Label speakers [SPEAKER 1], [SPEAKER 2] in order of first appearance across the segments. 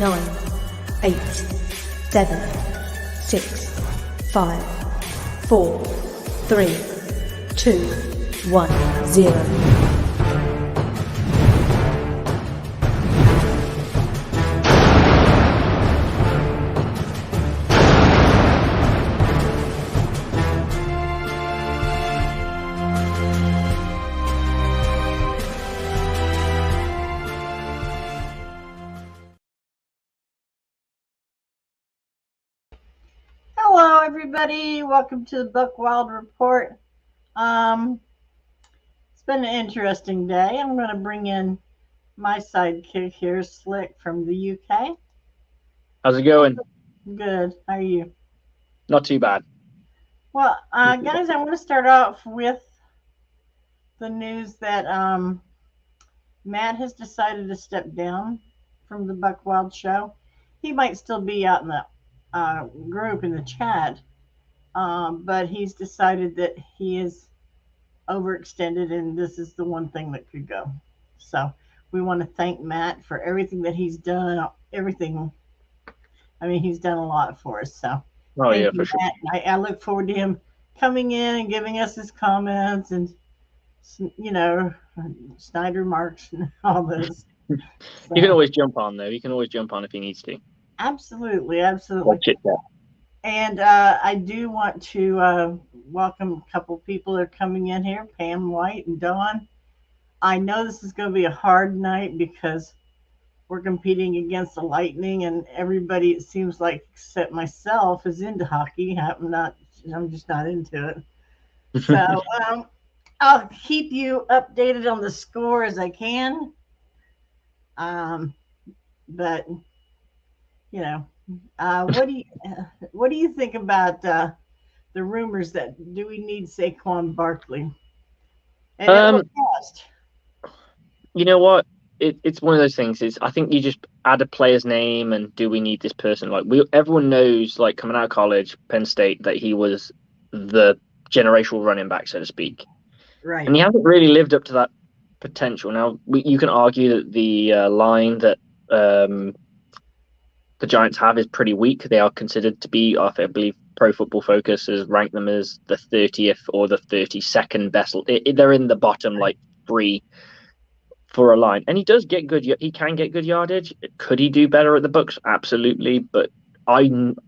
[SPEAKER 1] 9, 8, 7, 6, 5, 4, 3, 2, 1, 0.
[SPEAKER 2] Hello, everybody. Welcome to the Buck Wild Report. It's been an interesting day. I'm going to bring in my sidekick here, Slick from the UK.
[SPEAKER 3] How's it going?
[SPEAKER 2] Good. How are you?
[SPEAKER 3] Not too bad.
[SPEAKER 2] Well, guys, I want to start off with the news that Matt has decided to step down from the Buck Wild show. He might still be out in the group in the chat, but he's decided that he is overextended and this is the one thing that could go. So we want to thank Matt for everything that he's done. Everything. I mean, he's done a lot for us. So thank you,
[SPEAKER 3] for sure.
[SPEAKER 2] Matt. I look forward to him coming in and giving us his comments and, Snyder marks and all this. So,
[SPEAKER 3] you can always jump on, though. You can always jump on if he needs to.
[SPEAKER 2] Absolutely. And I do want to welcome a couple people that are coming in here, Pam White and Dawn. I know this is going to be a hard night because we're competing against the Lightning, and everybody, it seems like, except myself, is into hockey. I'm just not into it. So I'll keep you updated on the score as I can. But what do you think about the rumors that do we need Saquon Barkley? And it will cost.
[SPEAKER 3] You know what? It's one of those things. I think you just add a player's name and do we need this person? Like everyone knows, like coming out of college, Penn State, that he was the generational running back, so to speak.
[SPEAKER 2] Right.
[SPEAKER 3] And he hasn't really lived up to that potential. Now you can argue that the line that the Giants have is pretty weak. They are considered to be, I believe, Pro Football Focus has ranked them as the 30th or the 32nd best. They're in the bottom like 3 for a line, and he does get good. He can get good yardage. Could he do better at the Bucs? Absolutely. But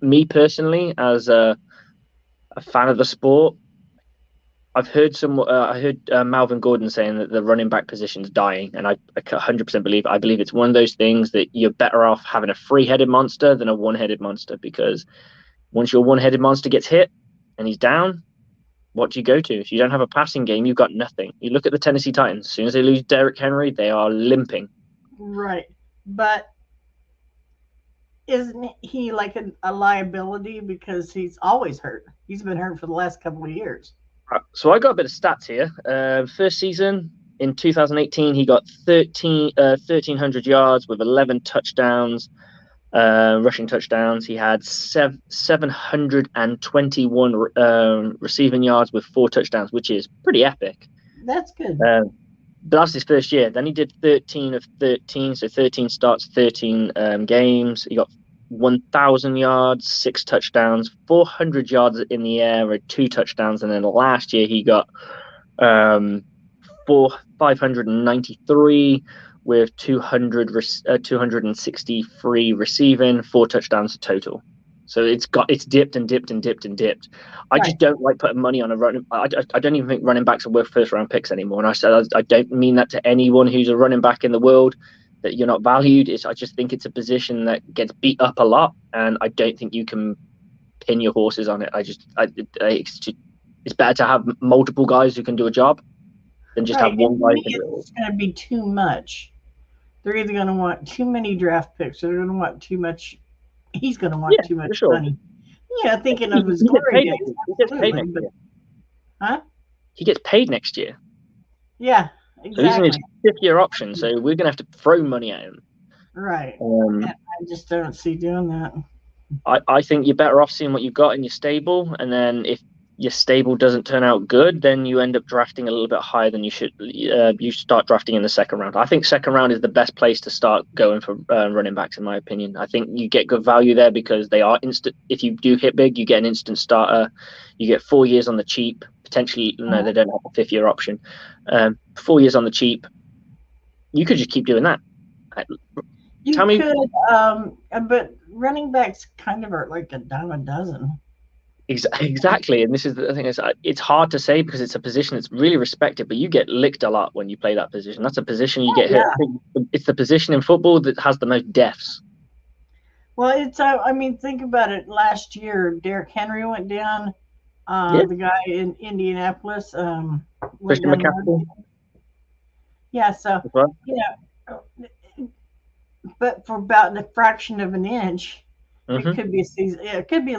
[SPEAKER 3] me personally, as a fan of the sport, I've heard Melvin Gordon saying that the running back position's dying, and I 100% believe. I believe it's one of those things that you're better off having a 3-headed monster than a 1-headed monster, because once your 1-headed monster gets hit and he's down, what do you go to? If you don't have a passing game, you've got nothing. You look at the Tennessee Titans. As soon as they lose Derrick Henry, they are limping.
[SPEAKER 2] Right, but isn't he like a liability because he's always hurt? He's been hurt for the last couple of years.
[SPEAKER 3] So I got a bit of stats here. First season in 2018, he got 1,300 yards with 11 touchdowns, rushing touchdowns. He had 721 receiving yards with 4 touchdowns, which is pretty epic.
[SPEAKER 2] That's good.
[SPEAKER 3] But that's his first year. Then he did 13 of 13, so 13 starts, 13 games. He got 1,000 yards, 6 touchdowns, 400 yards in the air with 2 touchdowns, and then last year he got 593 with 263 receiving, 4 touchdowns total. So it's dipped and dipped and dipped and dipped. I just don't like putting money on a running. I don't even think running backs are worth first round picks anymore. And I said I don't mean that to anyone who's a running back in the world, that you're not valued. I just think it's a position that gets beat up a lot, and I don't think you can pin your horses on it. It's better to have multiple guys who can do a job than just have one guy.
[SPEAKER 2] It's going to be too much. They're either going to want too many draft picks, or they're going to want too much. He's going to want too much money. Yeah, thinking of his glory days.
[SPEAKER 3] He gets paid next year.
[SPEAKER 2] Huh?
[SPEAKER 3] He gets paid next year.
[SPEAKER 2] Yeah, exactly.
[SPEAKER 3] So he's in his 5th-year option, so we're going to have to throw money at him.
[SPEAKER 2] Right. I just don't see doing that.
[SPEAKER 3] I think you're better off seeing what you've got in your stable, and then if your stable doesn't turn out good, then you end up drafting a little bit higher than you should. You start drafting in the second round. I think second round is the best place to start going for running backs, in my opinion. I think you get good value there because they are instant. If you do hit big, you get an instant starter. You get 4 years on the cheap. Potentially, no, they don't have a 5th-year option. 4 years on the cheap. You could just keep doing that.
[SPEAKER 2] You
[SPEAKER 3] Tell me-
[SPEAKER 2] could, but running backs kind of are like a dime a dozen.
[SPEAKER 3] Exactly, and this is the thing. It's hard to say because it's a position that's really respected, but you get licked a lot when you play that position. That's a position you get hit. I think it's the position in football that has the most deaths.
[SPEAKER 2] Well, it's I mean, think about it. Last year, Derrick Henry went down. The guy in Indianapolis went
[SPEAKER 3] Christian
[SPEAKER 2] down.
[SPEAKER 3] McCaffrey.
[SPEAKER 2] Yeah, so
[SPEAKER 3] Well.
[SPEAKER 2] but for about a fraction of an inch,
[SPEAKER 3] Mhm.
[SPEAKER 2] it could be a season. It could be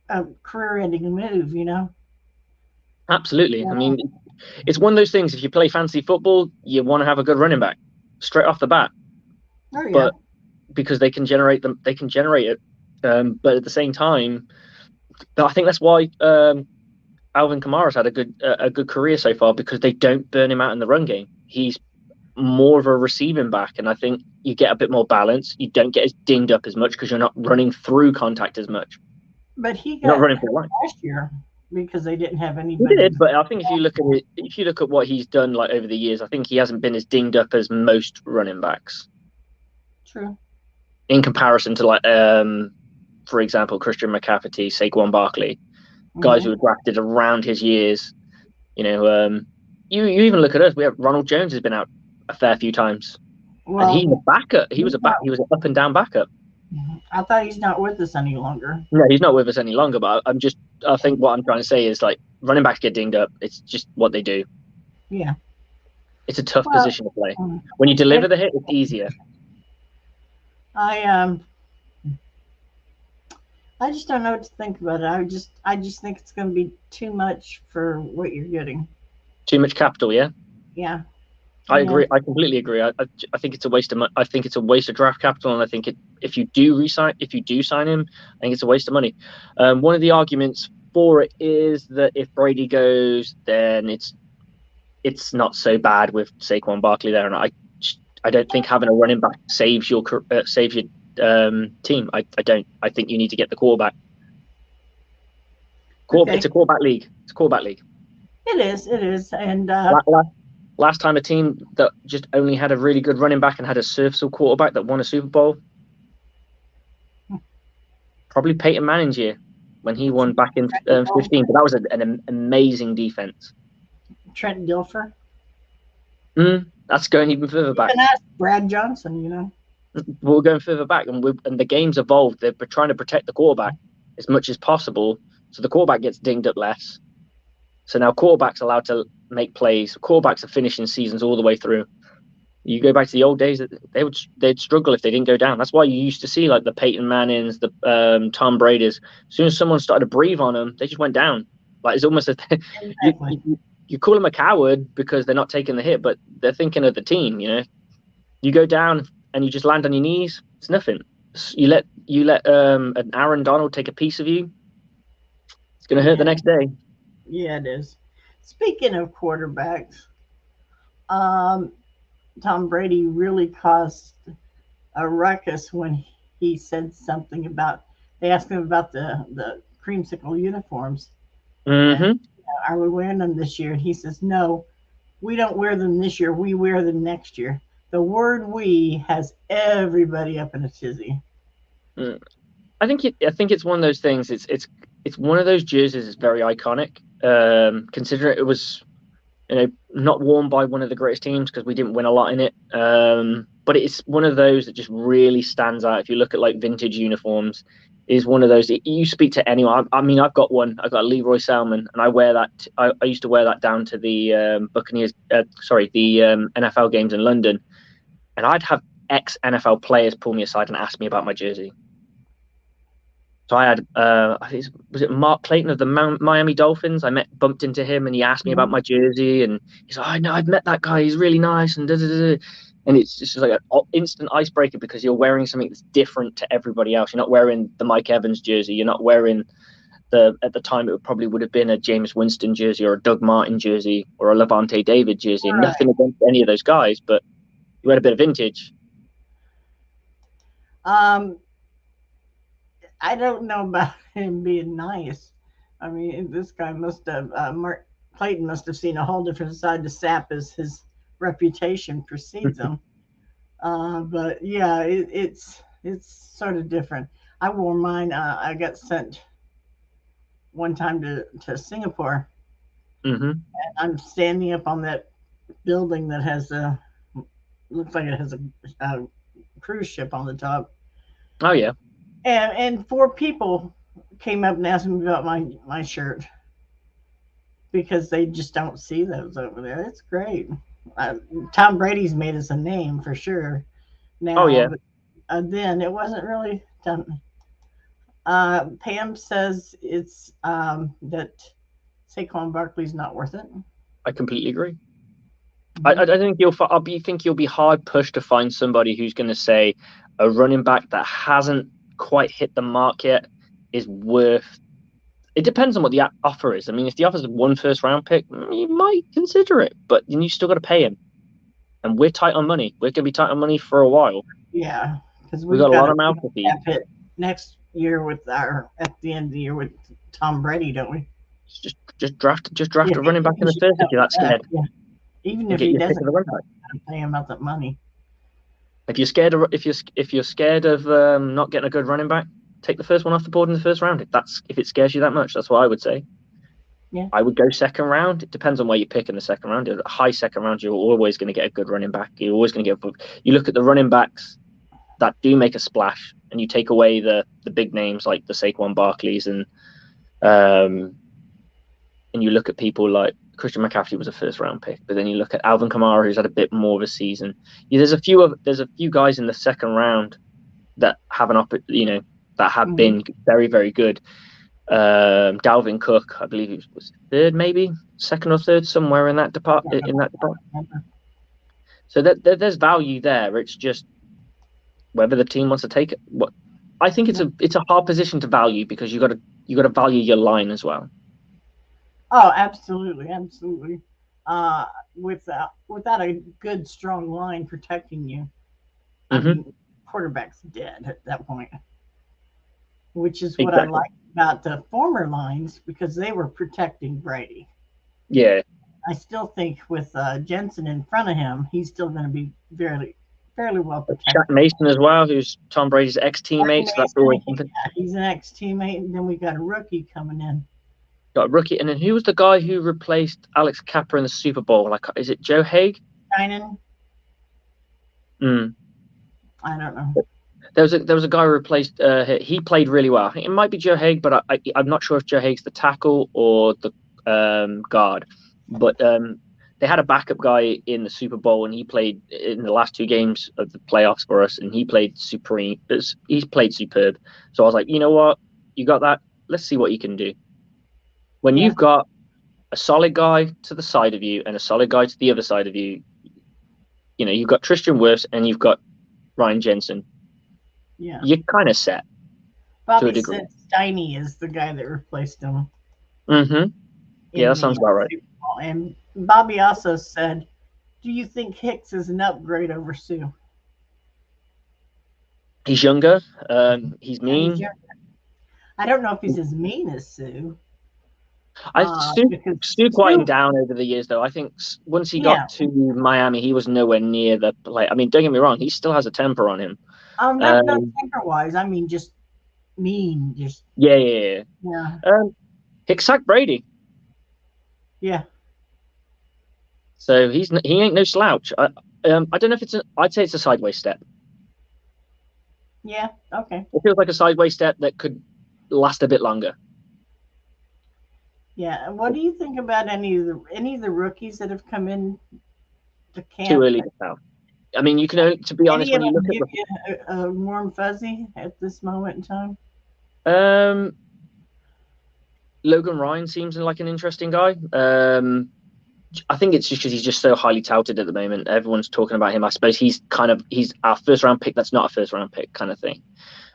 [SPEAKER 2] a career-ending move.
[SPEAKER 3] Absolutely.
[SPEAKER 2] Yeah.
[SPEAKER 3] I mean, it's one of those things. If you play fantasy football, you want to have a good running back straight off the bat.
[SPEAKER 2] Oh yeah.
[SPEAKER 3] But because they can generate them, they can generate it. But at the same time, I think that's why Alvin Kamara's had a good career so far, because they don't burn him out in the run game. He's more of a receiving back, and I think you get a bit more balance. You don't get as dinged up as much because you're not running through contact as much.
[SPEAKER 2] But he
[SPEAKER 3] You're not
[SPEAKER 2] got
[SPEAKER 3] running for the line.
[SPEAKER 2] last year because they didn't have
[SPEAKER 3] He
[SPEAKER 2] anybody.
[SPEAKER 3] did, but I think if you look at what he's done like over the years, I think he hasn't been as dinged up as most running backs
[SPEAKER 2] True.
[SPEAKER 3] in comparison to, like, for example, Christian McCaffrey, Saquon Barkley, guys who were drafted around his years. You even look at us. We have Ronald Jones has been out a fair few times,
[SPEAKER 2] Well,
[SPEAKER 3] and he's a backup. He was an up and down backup.
[SPEAKER 2] I thought he's not with us any longer.
[SPEAKER 3] No, he's not with us any longer. But I think what I'm trying to say is, like, running backs get dinged up. It's just what they do.
[SPEAKER 2] Yeah.
[SPEAKER 3] It's a tough position to play. When you deliver the hit, it's easier.
[SPEAKER 2] I just don't know what to think about it. I just think it's going to be too much for what you're getting.
[SPEAKER 3] Too much capital, yeah.
[SPEAKER 2] Yeah.
[SPEAKER 3] I agree. I completely agree. I think it's a waste of money. I think it's a waste of draft capital, and I think if you do sign him, I think it's a waste of money. One of the arguments for it is that if Brady goes, then it's not so bad with Saquon Barkley there, and I don't think having a running back saves your team. I don't. I think you need to get the quarterback. It's a quarterback league.
[SPEAKER 2] It is, and
[SPEAKER 3] last time a team that just only had a really good running back and had a serviceable quarterback that won a Super Bowl, probably Peyton Manning's year when he won back in 15. But that was an amazing defense.
[SPEAKER 2] Trent Dilfer.
[SPEAKER 3] That's going even further back.
[SPEAKER 2] And that's Brad Johnson.
[SPEAKER 3] We're going further back, and the game's evolved. They're trying to protect the quarterback as much as possible, so the quarterback gets dinged up less. So now quarterbacks are allowed to make plays. Quarterbacks are finishing seasons all the way through. You go back to the old days, they'd struggle if they didn't go down. That's why you used to see, like, the Peyton Mannings, the Tom Brady's. As soon as someone started to breathe on them, they just went down. Like, it's almost you call them a coward because they're not taking the hit, but they're thinking of the team. You go down and you just land on your knees. It's nothing. You let an Aaron Donald take a piece of you. It's going to hurt the next day.
[SPEAKER 2] Yeah, it is. Speaking of quarterbacks, Tom Brady really caused a ruckus when he said something about, they asked him about the creamsicle uniforms.
[SPEAKER 3] Mm-hmm.
[SPEAKER 2] And, are we wearing them this year? And he says, no, we don't wear them this year. We wear them next year. The word "we" has everybody up in a tizzy.
[SPEAKER 3] I think it's one of those things. It's one of those jerseys that's very iconic. Considering it was, not worn by one of the greatest teams because we didn't win a lot in it. But it's one of those that just really stands out. If you look at, like, vintage uniforms, is one of those. You speak to anyone. I mean, I've got one. I've got a Leroy Selman, and I wear that. I used to wear that down to the Buccaneers. The NFL games in London, and I'd have ex-NFL players pull me aside and ask me about my jersey. So I had, was it Mark Clayton of the Miami Dolphins? I bumped into him, and he asked me about my jersey, and he's like, "I know, I've met that guy. He's really nice," and and it's just like an instant icebreaker because you're wearing something that's different to everybody else. You're not wearing the Mike Evans jersey. You're not wearing at the time it probably would have been a James Winston jersey or a Doug Martin jersey or a Levante David jersey.
[SPEAKER 2] Right.
[SPEAKER 3] Nothing against any of those guys, but you had a bit of vintage.
[SPEAKER 2] I don't know about him being nice. I mean, this guy must have, Mark Clayton must have seen a whole different side to Sapp as his reputation precedes him. But yeah, it's sort of different. I wore mine. I got sent one time to Singapore.
[SPEAKER 3] Mm-hmm.
[SPEAKER 2] I'm standing up on that building that has looks like it has a cruise ship on the top.
[SPEAKER 3] Oh yeah.
[SPEAKER 2] And four people came up and asked me about my shirt because they just don't see those over there. It's great. Tom Brady's made us a name for sure now.
[SPEAKER 3] Oh yeah.
[SPEAKER 2] But then it wasn't really done. Pam says it's that Saquon Barkley's not worth it.
[SPEAKER 3] I completely agree. I think you'll be hard pushed to find somebody who's going to say a running back that hasn't quite hit the mark yet is worth. It depends on what the offer is. I mean, if the offer is 1 first-round pick, you might consider it, but then you still got to pay him. And we're tight on money. We're going to be tight on money for a while.
[SPEAKER 2] Yeah, because
[SPEAKER 3] we've got a lot of mouth to feed.
[SPEAKER 2] Next year at the end of the year with Tom Brady, don't we?
[SPEAKER 3] Just draft a running back in the first if you're that scared.
[SPEAKER 2] Yeah. Even if he doesn't, pay him out that money.
[SPEAKER 3] If you're scared of not getting a good running back, take the first one off the board in the first round. If it scares you that much, that's what I would say.
[SPEAKER 2] Yeah.
[SPEAKER 3] I would go second round. It depends on where you pick in the second round. A high second round, you're always going to get a good running back. You're always going to get. You look at the running backs that do make a splash, and you take away the big names like the Saquon Barkleys and you look at people like Christian McCaffrey was a first round pick, but then you look at Alvin Kamara, who's had a bit more of a season. There's a few guys in the second round that have that have been very, very good. Dalvin Cook, I believe he was third, maybe second or third, somewhere in that department. So there's value there. It's just whether the team wants to take it. I think it's a hard position to value because you got to value your line as well.
[SPEAKER 2] Oh, absolutely. Without a good, strong line protecting you, I mean, quarterback's dead at that point. Which is what I like about the former lines because they were protecting Brady.
[SPEAKER 3] Yeah.
[SPEAKER 2] I still think with Jensen in front of him, he's still going to be fairly well protected.
[SPEAKER 3] Shaq Mason as well, who's Tom Brady's ex-teammate. So that's always something.
[SPEAKER 2] He's an ex-teammate, and then we got a rookie coming in.
[SPEAKER 3] Got a rookie, and then who was the guy who replaced Alex Kappa in the Super Bowl? Is it Joe Haig?
[SPEAKER 2] Tynan? I don't know.
[SPEAKER 3] There was a guy who replaced. He played really well. I think it might be Joe Haig, but I'm not sure if Joe Haig's the tackle or the guard. But they had a backup guy in the Super Bowl, and he played in the last 2 games of the playoffs for us, and he played supreme. He's played superb. So I was like, you know what, you got that. Let's see what you can do. When you've got a solid guy to the side of you and a solid guy to the other side of you, you've got Tristan Wirfs and you've got Ryan Jensen.
[SPEAKER 2] Yeah,
[SPEAKER 3] you're kind of set.
[SPEAKER 2] Bobby said Steiny is the guy that replaced him.
[SPEAKER 3] Mm-hmm. Yeah, that sounds about right.
[SPEAKER 2] And Bobby also said, "Do you think Hicks is an upgrade over Sue?"
[SPEAKER 3] He's younger. He's mean.
[SPEAKER 2] I don't know if he's as mean as Sue.
[SPEAKER 3] Stu quieted down over the years, though. I think once he got to Miami, he was nowhere near the play. I mean, don't get me wrong; he still has a temper on him.
[SPEAKER 2] Not temper-wise. I mean, just mean. Just
[SPEAKER 3] yeah. Hicks sacked Brady.
[SPEAKER 2] Yeah.
[SPEAKER 3] So he ain't no slouch. I don't know if I'd say it's a sideways step.
[SPEAKER 2] Yeah. Okay.
[SPEAKER 3] It feels like a sideways step that could last a bit longer.
[SPEAKER 2] Yeah. What do you think about any of the rookies that have come in to camp?
[SPEAKER 3] Too early to tell. I mean, you can only, to be honest, when you look at
[SPEAKER 2] a warm fuzzy at this moment in time.
[SPEAKER 3] Logan Ryan seems like an interesting guy. I think it's just because he's just so highly touted at the moment. Everyone's talking about him. I suppose he's our first round pick. That's not a first round pick kind of thing.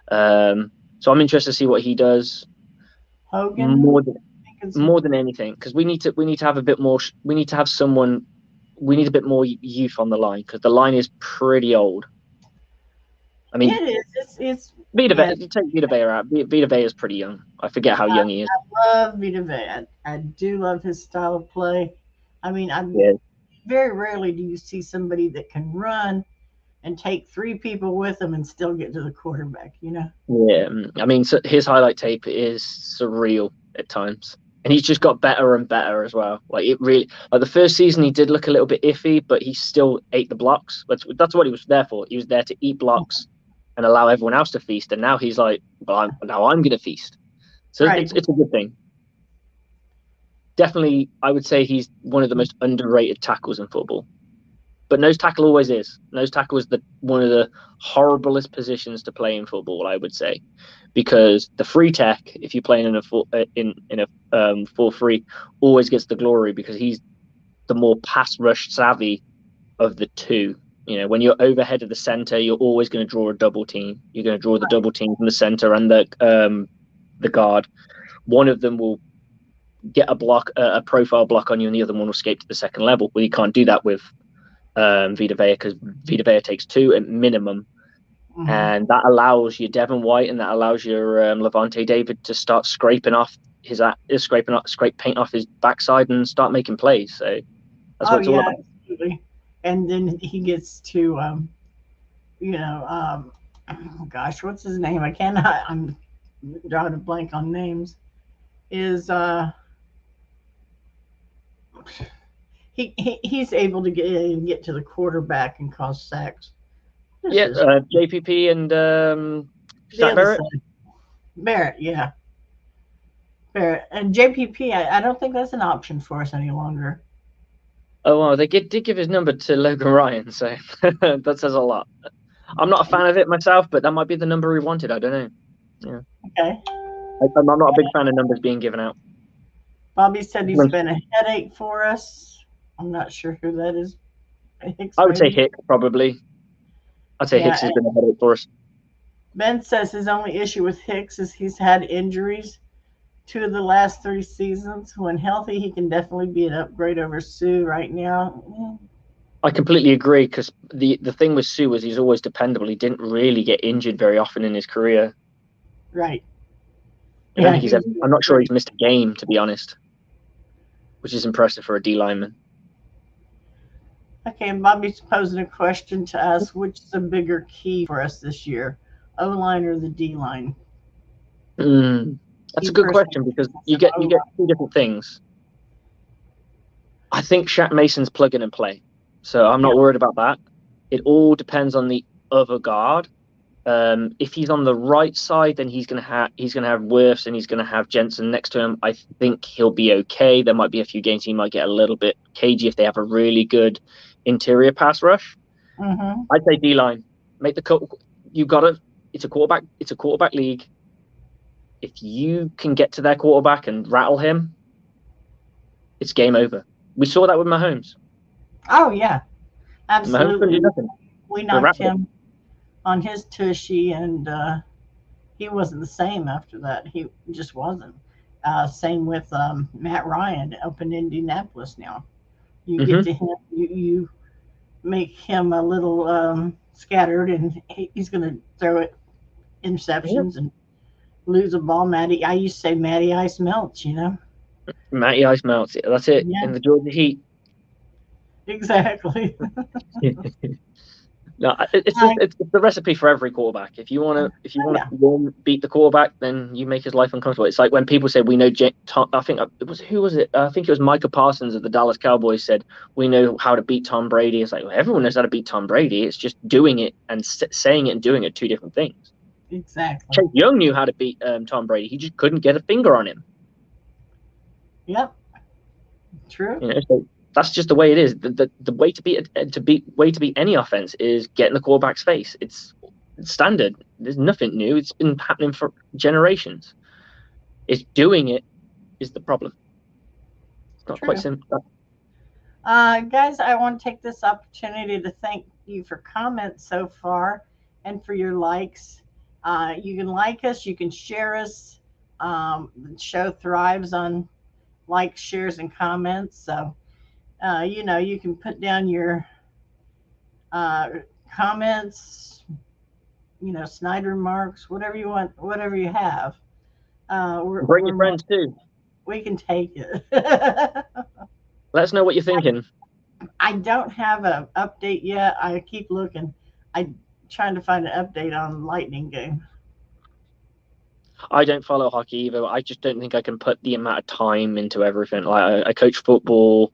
[SPEAKER 3] So I'm interested to see what he does.
[SPEAKER 2] Hogan.
[SPEAKER 3] more than
[SPEAKER 2] I think is-
[SPEAKER 3] more than anything, because we need to have a bit more. We need to have someone. We need a bit more youth on the line because the line is pretty old. I mean,
[SPEAKER 2] it is. It's
[SPEAKER 3] Vita
[SPEAKER 2] yeah,
[SPEAKER 3] Vea, take Vita Vea out. Vita Vea is pretty young. I forget how young he is.
[SPEAKER 2] I love Vita Vea. I do love his style of play. I mean, I'm
[SPEAKER 3] Yeah,
[SPEAKER 2] very rarely do you see somebody that can run and take three people with them and still get to the quarterback, you know?
[SPEAKER 3] yeah. I mean, so his highlight tape is surreal at times, and he's just got better and better as well. Like it really, like the first season, he did look a little bit iffy, but he still ate the blocks. That's what he was there for. He was there to eat blocks and allow everyone else to feast. And now he's like, well, now I'm going to feast. So
[SPEAKER 2] Right.
[SPEAKER 3] it's a good thing. Definitely, I would say he's one of the most underrated tackles in football. But nose tackle always is. Nose tackle is one of the horriblest positions to play in football, I would say, because the free tech, if you're playing in a 4-3, always gets the glory because he's the more pass rush savvy of the two. You know, when you're overhead of the center, you're always going to draw a double team. You're going to draw the double team from the center and the guard. One of them will get a profile block on you, and the other one will escape to the second level. Well, you can't do that with Vita Vea because Vita Vea takes two at minimum, and that allows your Devin White and that allows your Levante David to start scrape paint off his backside and start making plays. So that's what it's all about.
[SPEAKER 2] Absolutely. And then he gets to, oh gosh, what's his name? I'm drawing a blank on names. Is he's able to get to the quarterback and cause sacks.
[SPEAKER 3] JPP and Shaq Barrett.
[SPEAKER 2] Barrett, yeah. Barrett and JPP. I don't think that's an option for us any longer.
[SPEAKER 3] Oh well, they did give his number to Logan Ryan, so that says a lot. I'm not a fan of it myself, but that might be the number he wanted. I don't know. Yeah.
[SPEAKER 2] Okay.
[SPEAKER 3] I'm not a big fan of numbers being given out.
[SPEAKER 2] Bobby said he's been a headache for us. I'm not sure who that is.
[SPEAKER 3] I would say Hicks, probably. I'd say Hicks has been a headache for us.
[SPEAKER 2] Ben says his only issue with Hicks is he's had injuries 2 of the last 3 seasons. When healthy, he can definitely be an upgrade over Sue right now.
[SPEAKER 3] I completely agree because the thing with Sue was he's always dependable. He didn't really get injured very often in his career.
[SPEAKER 2] Right.
[SPEAKER 3] I'm not sure he's missed a game, to be honest, which is impressive for a D lineman.
[SPEAKER 2] Okay, and Bobby's posing a question to us: which is a bigger key for us this year, O line or the D line?
[SPEAKER 3] That's a good question because you get 2 different things. I think Shaq Mason's plug in and play, so I'm not worried about that. It all depends on the other guard. If he's on the right side, then he's gonna have Wirfs and he's gonna have Jensen next to him. I think he'll be okay. There might be a few games he might get a little bit cagey if they have a really good interior pass rush. I'd say D line. Make the cut. You got it. It's a quarterback league. If you can get to their quarterback and rattle him, it's game over. We saw that with Mahomes.
[SPEAKER 2] Oh yeah, absolutely.
[SPEAKER 3] Mahomes
[SPEAKER 2] we knocked him on his tushy, and he wasn't the same after that. He just wasn't. Same with Matt Ryan up in Indianapolis now. You get to him, you make him a little scattered, and he's going to throw it interceptions and lose a ball. I used to say Matty Ice melts,
[SPEAKER 3] Matty Ice melts. That's it.
[SPEAKER 2] Yeah.
[SPEAKER 3] In the Georgia Heat.
[SPEAKER 2] Exactly.
[SPEAKER 3] No, it's the recipe for every quarterback. If you want to beat the quarterback, then you make his life uncomfortable. It's like when people say we know I think it was Micah Parsons of the Dallas Cowboys said we know how to beat Tom Brady. It's like, well, everyone knows how to beat Tom Brady. It's just doing it and saying it and doing it, 2 different things.
[SPEAKER 2] Exactly.
[SPEAKER 3] Chase Young knew how to beat Tom Brady. He just couldn't get a finger on him.
[SPEAKER 2] Yep. True.
[SPEAKER 3] So that's just the way it is. The way to beat any offense is getting the quarterback's face. It's standard. There's nothing new. It's been happening for generations. It's doing it is the problem. It's not quite simple.
[SPEAKER 2] Guys, I want to take this opportunity to thank you for comments so far and for your likes. You can like us, you can share us. The show thrives on likes, shares, and comments. So, you can put down your uh, comments, snide remarks, whatever you want, whatever you have.
[SPEAKER 3] Bring your friends too.
[SPEAKER 2] We can take it.
[SPEAKER 3] Let us know what you're thinking.
[SPEAKER 2] I don't have an update yet. I keep looking. I'm trying to find an update on Lightning game.
[SPEAKER 3] I don't follow hockey either. I just don't think I can put the amount of time into everything. Like I coach football,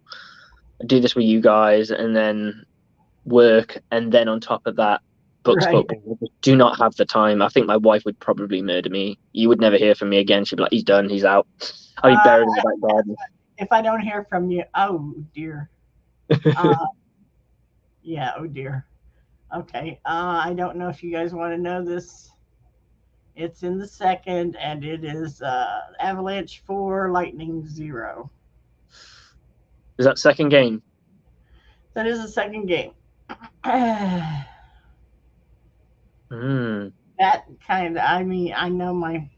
[SPEAKER 3] I do this with you guys, and then work, and then on top of that, Bucs
[SPEAKER 2] Right.
[SPEAKER 3] football. I just do not have the time. I think my wife would probably murder me. You would never hear from me again. She'd be like, "He's done. He's out." I'll be buried in the back garden.
[SPEAKER 2] If I don't hear from you, oh dear. Yeah, oh dear. Okay. I don't know if you guys want to know this. It's in the second, and it is Avalanche 4, Lightning 0.
[SPEAKER 3] Is that second game?
[SPEAKER 2] That is the second game. That
[SPEAKER 3] Mm.
[SPEAKER 2] kind of, I mean, I know my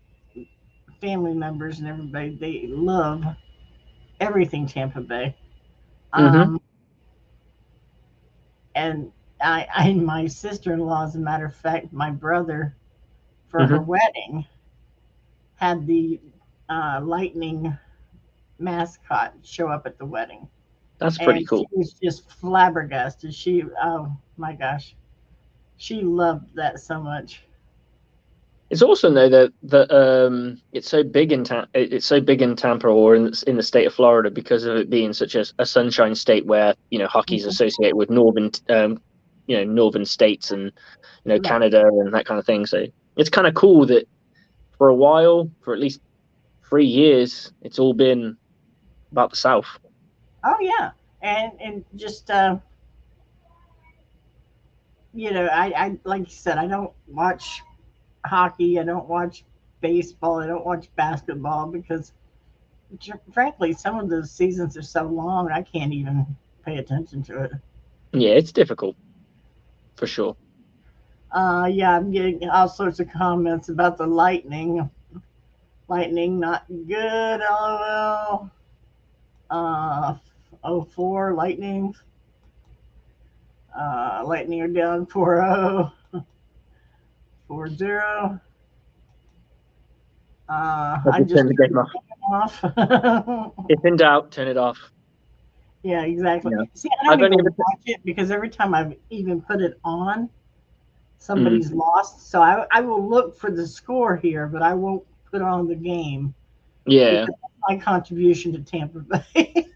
[SPEAKER 2] family members and everybody, they love everything Tampa Bay.
[SPEAKER 3] Mm-hmm.
[SPEAKER 2] And my sister-in-law, as a matter of fact, my brother, for her
[SPEAKER 3] Mm-hmm.
[SPEAKER 2] wedding, had the Lightning mascot show up at the wedding.
[SPEAKER 3] That's pretty
[SPEAKER 2] And she
[SPEAKER 3] cool.
[SPEAKER 2] was just flabbergasted. Oh my gosh, she loved that so much.
[SPEAKER 3] It's also though that it's so big in it's so big in Tampa or in the state of Florida because of it being such a sunshine state where hockey's
[SPEAKER 2] Mhm.
[SPEAKER 3] associated with northern states and
[SPEAKER 2] Right.
[SPEAKER 3] Canada and that kind of thing. So it's kind of cool that for a while, for at least 3 years, it's all been about the South.
[SPEAKER 2] Oh yeah, and just I like you said, I don't watch hockey. I don't watch baseball. I don't watch basketball because, frankly, some of the seasons are so long I can't even pay attention to it.
[SPEAKER 3] Yeah, it's difficult for sure.
[SPEAKER 2] Yeah, I'm getting all sorts of comments about the Lightning. Lightning not good. LOL. Uh, 04 Lightning. Lightning are down 4-0. 4-0.
[SPEAKER 3] I
[SPEAKER 2] I
[SPEAKER 3] just
[SPEAKER 2] just
[SPEAKER 3] turn the game off.
[SPEAKER 2] off.
[SPEAKER 3] If in doubt, turn it off.
[SPEAKER 2] Yeah, exactly.
[SPEAKER 3] Yeah.
[SPEAKER 2] See, I don't
[SPEAKER 3] I've only
[SPEAKER 2] even
[SPEAKER 3] ever
[SPEAKER 2] watch it because every time I've even put it on, somebody's lost. So I will look for the score here, but I won't put on the game
[SPEAKER 3] yeah.
[SPEAKER 2] because that's my contribution to Tampa Bay.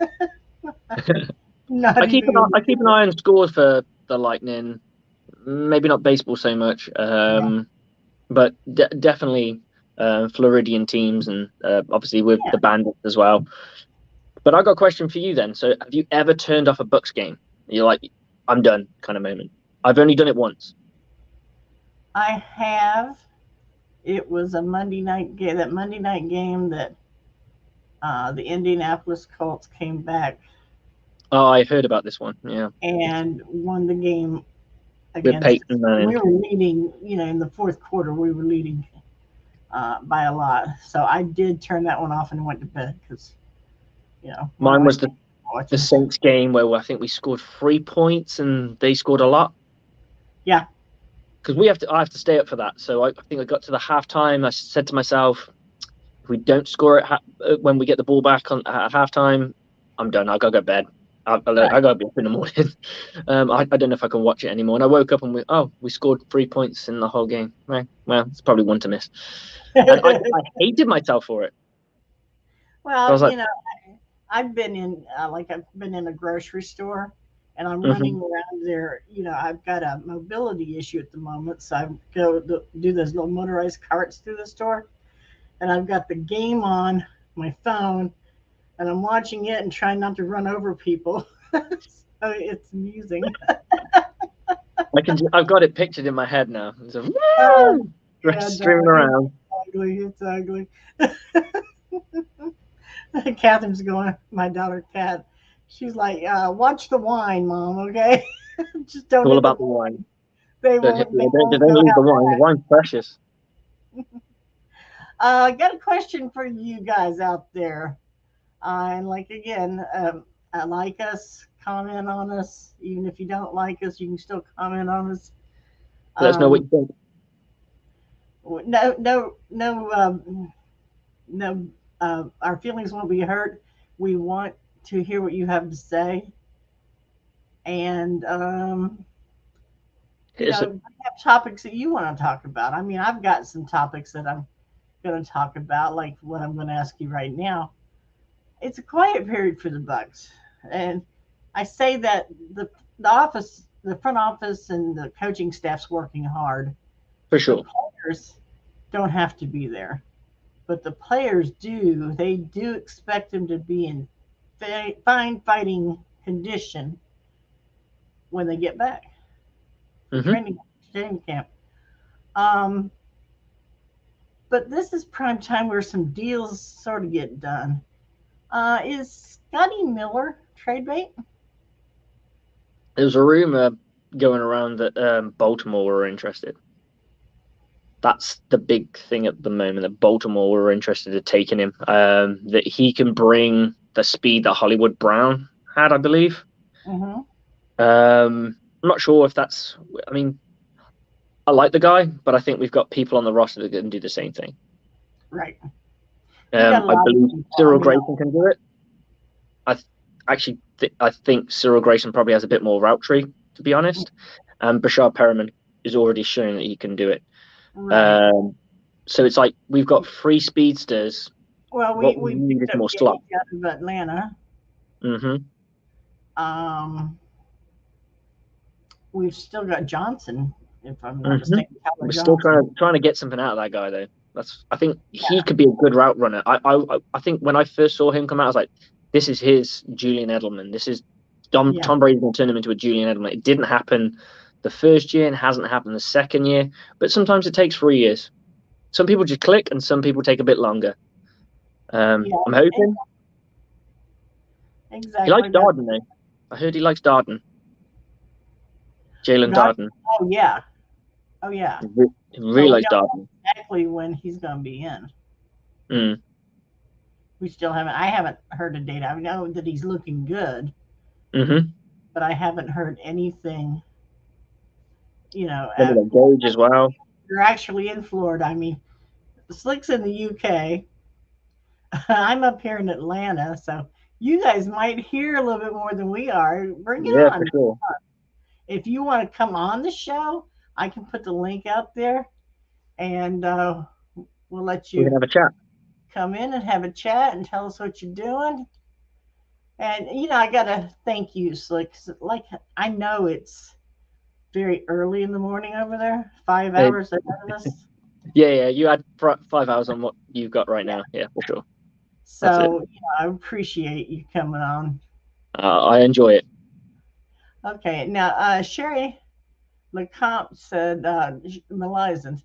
[SPEAKER 2] Not
[SPEAKER 3] I keep
[SPEAKER 2] even.
[SPEAKER 3] I keep an eye on scores for the Lightning. Maybe not baseball so much, but definitely Floridian teams and obviously with
[SPEAKER 2] Yeah,
[SPEAKER 3] the Bandits as well. But I got a question for you then. So have you ever turned off a Bucs game? You're like, I'm done kind of moment. I've only done it once.
[SPEAKER 2] I have. It was a Monday night game. That Monday night game that the Indianapolis Colts came back
[SPEAKER 3] Oh, I heard about this one. Yeah,
[SPEAKER 2] and won the game
[SPEAKER 3] with
[SPEAKER 2] against.
[SPEAKER 3] Peyton Manning.
[SPEAKER 2] We were leading, in the fourth quarter. We were leading by a lot. So I did turn that one off and went to bed because,
[SPEAKER 3] Mine was the
[SPEAKER 2] watching.
[SPEAKER 3] Saints game where I think we scored 3 points and they scored a lot.
[SPEAKER 2] Yeah.
[SPEAKER 3] Because I have to stay up for that. So I think I got to the halftime. I said to myself, if we don't score it when we get the ball back at halftime, I'm done. I gotta go to bed. I gotta be up in the morning. I don't know if I can watch it anymore. And I woke up and we scored 3 points in the whole game. Well, it's probably one to miss. And I hated myself for it.
[SPEAKER 2] Well,
[SPEAKER 3] I was like,
[SPEAKER 2] I've been in a grocery store, and I'm running around there. I've got a mobility issue at the moment, so I do those little motorized carts through the store, and I've got the game on my phone, and I'm watching it and trying not to run over people. So it's amusing.
[SPEAKER 3] I've got it pictured in my head now. It's a
[SPEAKER 2] Yeah,
[SPEAKER 3] streaming around.
[SPEAKER 2] It's ugly. Catherine's going, my daughter Kat. She's like, watch the wine, Mom, okay? Just don't
[SPEAKER 3] It's all
[SPEAKER 2] hit
[SPEAKER 3] about the wine.
[SPEAKER 2] They
[SPEAKER 3] Don't
[SPEAKER 2] won't know
[SPEAKER 3] leave the wine. The wine's precious.
[SPEAKER 2] I got a question for you guys out there. And like again, like us, comment on us. Even if you don't like us, you can still comment on us.
[SPEAKER 3] Let us know what you
[SPEAKER 2] Um,
[SPEAKER 3] think.
[SPEAKER 2] no, no, no, no. Our feelings won't be hurt. We want to hear what you have to say, and
[SPEAKER 3] Here's it.
[SPEAKER 2] have topics that you want to talk about. I mean, I've got some topics that I'm going to talk about, like what I'm going to ask you right now. It's a quiet period for the Bucks, and I say that the office, the front office, and the coaching staff's working hard.
[SPEAKER 3] For
[SPEAKER 2] The
[SPEAKER 3] sure.
[SPEAKER 2] players don't have to be there, but the players do. They do expect them to be in fine fighting condition when they get back for
[SPEAKER 3] Hmm.
[SPEAKER 2] training camp. Um, but this is prime time where some deals sort of get done. Is Scotty Miller trade bait?
[SPEAKER 3] There was a rumor going around that Baltimore were interested. That's the big thing at the moment, that Baltimore were interested in taking him. That he can bring the speed that Hollywood Brown had, I believe.
[SPEAKER 2] Mm-hmm.
[SPEAKER 3] I'm not sure if that's. I mean, I like the guy, but I think we've got people on the roster that can do the same thing.
[SPEAKER 2] Right. We got a
[SPEAKER 3] I
[SPEAKER 2] lot of
[SPEAKER 3] believe
[SPEAKER 2] people.
[SPEAKER 3] Cyril Grayson can do it. I think Cyril Grayson probably has a bit more route tree, to be honest. And Bashar Perriman is already showing that he can do it.
[SPEAKER 2] Right.
[SPEAKER 3] So it's like we've got three speedsters.
[SPEAKER 2] Well,
[SPEAKER 3] What we
[SPEAKER 2] we
[SPEAKER 3] need is
[SPEAKER 2] picked up
[SPEAKER 3] more
[SPEAKER 2] Gage
[SPEAKER 3] slot.
[SPEAKER 2] out of Atlanta.
[SPEAKER 3] Hmm.
[SPEAKER 2] We've still got Johnson, if I'm not
[SPEAKER 3] Hmm.
[SPEAKER 2] mistaken. Tyler
[SPEAKER 3] We're still
[SPEAKER 2] Johnson.
[SPEAKER 3] trying to get something out of that guy though. I think
[SPEAKER 2] Yeah.
[SPEAKER 3] he could be a good route runner. I think when I first saw him come out, I was like, this is his Julian Edelman. This is Tom
[SPEAKER 2] Yeah.
[SPEAKER 3] Brady's going to turn him into a Julian Edelman. It didn't happen the first year and hasn't happened the second year, but sometimes it takes 3 years. Some people just click and some people take a bit longer.
[SPEAKER 2] Yeah.
[SPEAKER 3] I'm hoping. He likes
[SPEAKER 2] Exactly.
[SPEAKER 3] Darden though. I heard he likes Darden. Jalen
[SPEAKER 2] Dar-
[SPEAKER 3] Darden.
[SPEAKER 2] oh yeah. Oh yeah.
[SPEAKER 3] He really
[SPEAKER 2] But we
[SPEAKER 3] likes
[SPEAKER 2] don't know
[SPEAKER 3] Darden.
[SPEAKER 2] exactly when he's going to be in.
[SPEAKER 3] Mm.
[SPEAKER 2] We still haven't. I haven't heard a date. I know that he's looking good,
[SPEAKER 3] Mm-hmm.
[SPEAKER 2] but I haven't heard anything. You know,
[SPEAKER 3] Maybe like Gage as well.
[SPEAKER 2] you're actually in Florida. I mean, Slick's in the UK. I'm up here in Atlanta, so you guys might hear a little bit more than we are. Bring it
[SPEAKER 3] Yeah, for
[SPEAKER 2] on.
[SPEAKER 3] sure.
[SPEAKER 2] If you want to come on the show, I can put the link out there, and we'll let
[SPEAKER 3] We can
[SPEAKER 2] you
[SPEAKER 3] have a chat.
[SPEAKER 2] come in and have a chat and tell us what you're doing. And I gotta thank you, Slick. 'Cause, like, I know it's very early in the morning over there, 5 hours ahead of us.
[SPEAKER 3] Yeah. You had 5 hours on what you've got right now. Yeah, for sure. That's it.
[SPEAKER 2] So I appreciate you coming on.
[SPEAKER 3] I enjoy it.
[SPEAKER 2] Okay, now Sherry LeCompte said, Malisen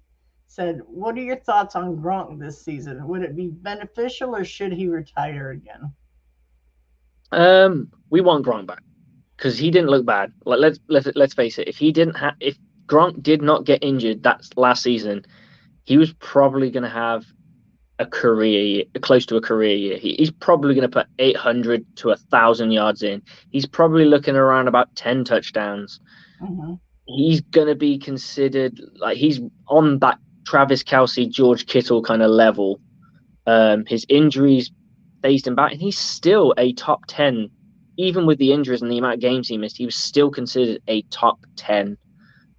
[SPEAKER 2] said, "What are your thoughts on Gronk this season? Would it be beneficial or should he retire again?"
[SPEAKER 3] We want Gronk back because he didn't look bad. Like let's face it. If Gronk did not get injured that last season, he was probably going to have a career year, close to a career year. He's probably going to put 800 to 1,000 yards in. He's probably looking around about 10 touchdowns.
[SPEAKER 2] Mm-hmm.
[SPEAKER 3] He's going to be considered like he's on that Travis Kelce, George Kittle kind of level. His injuries phased him back, and he's still a top 10. Even with the injuries and the amount of games he missed, he was still considered a top 10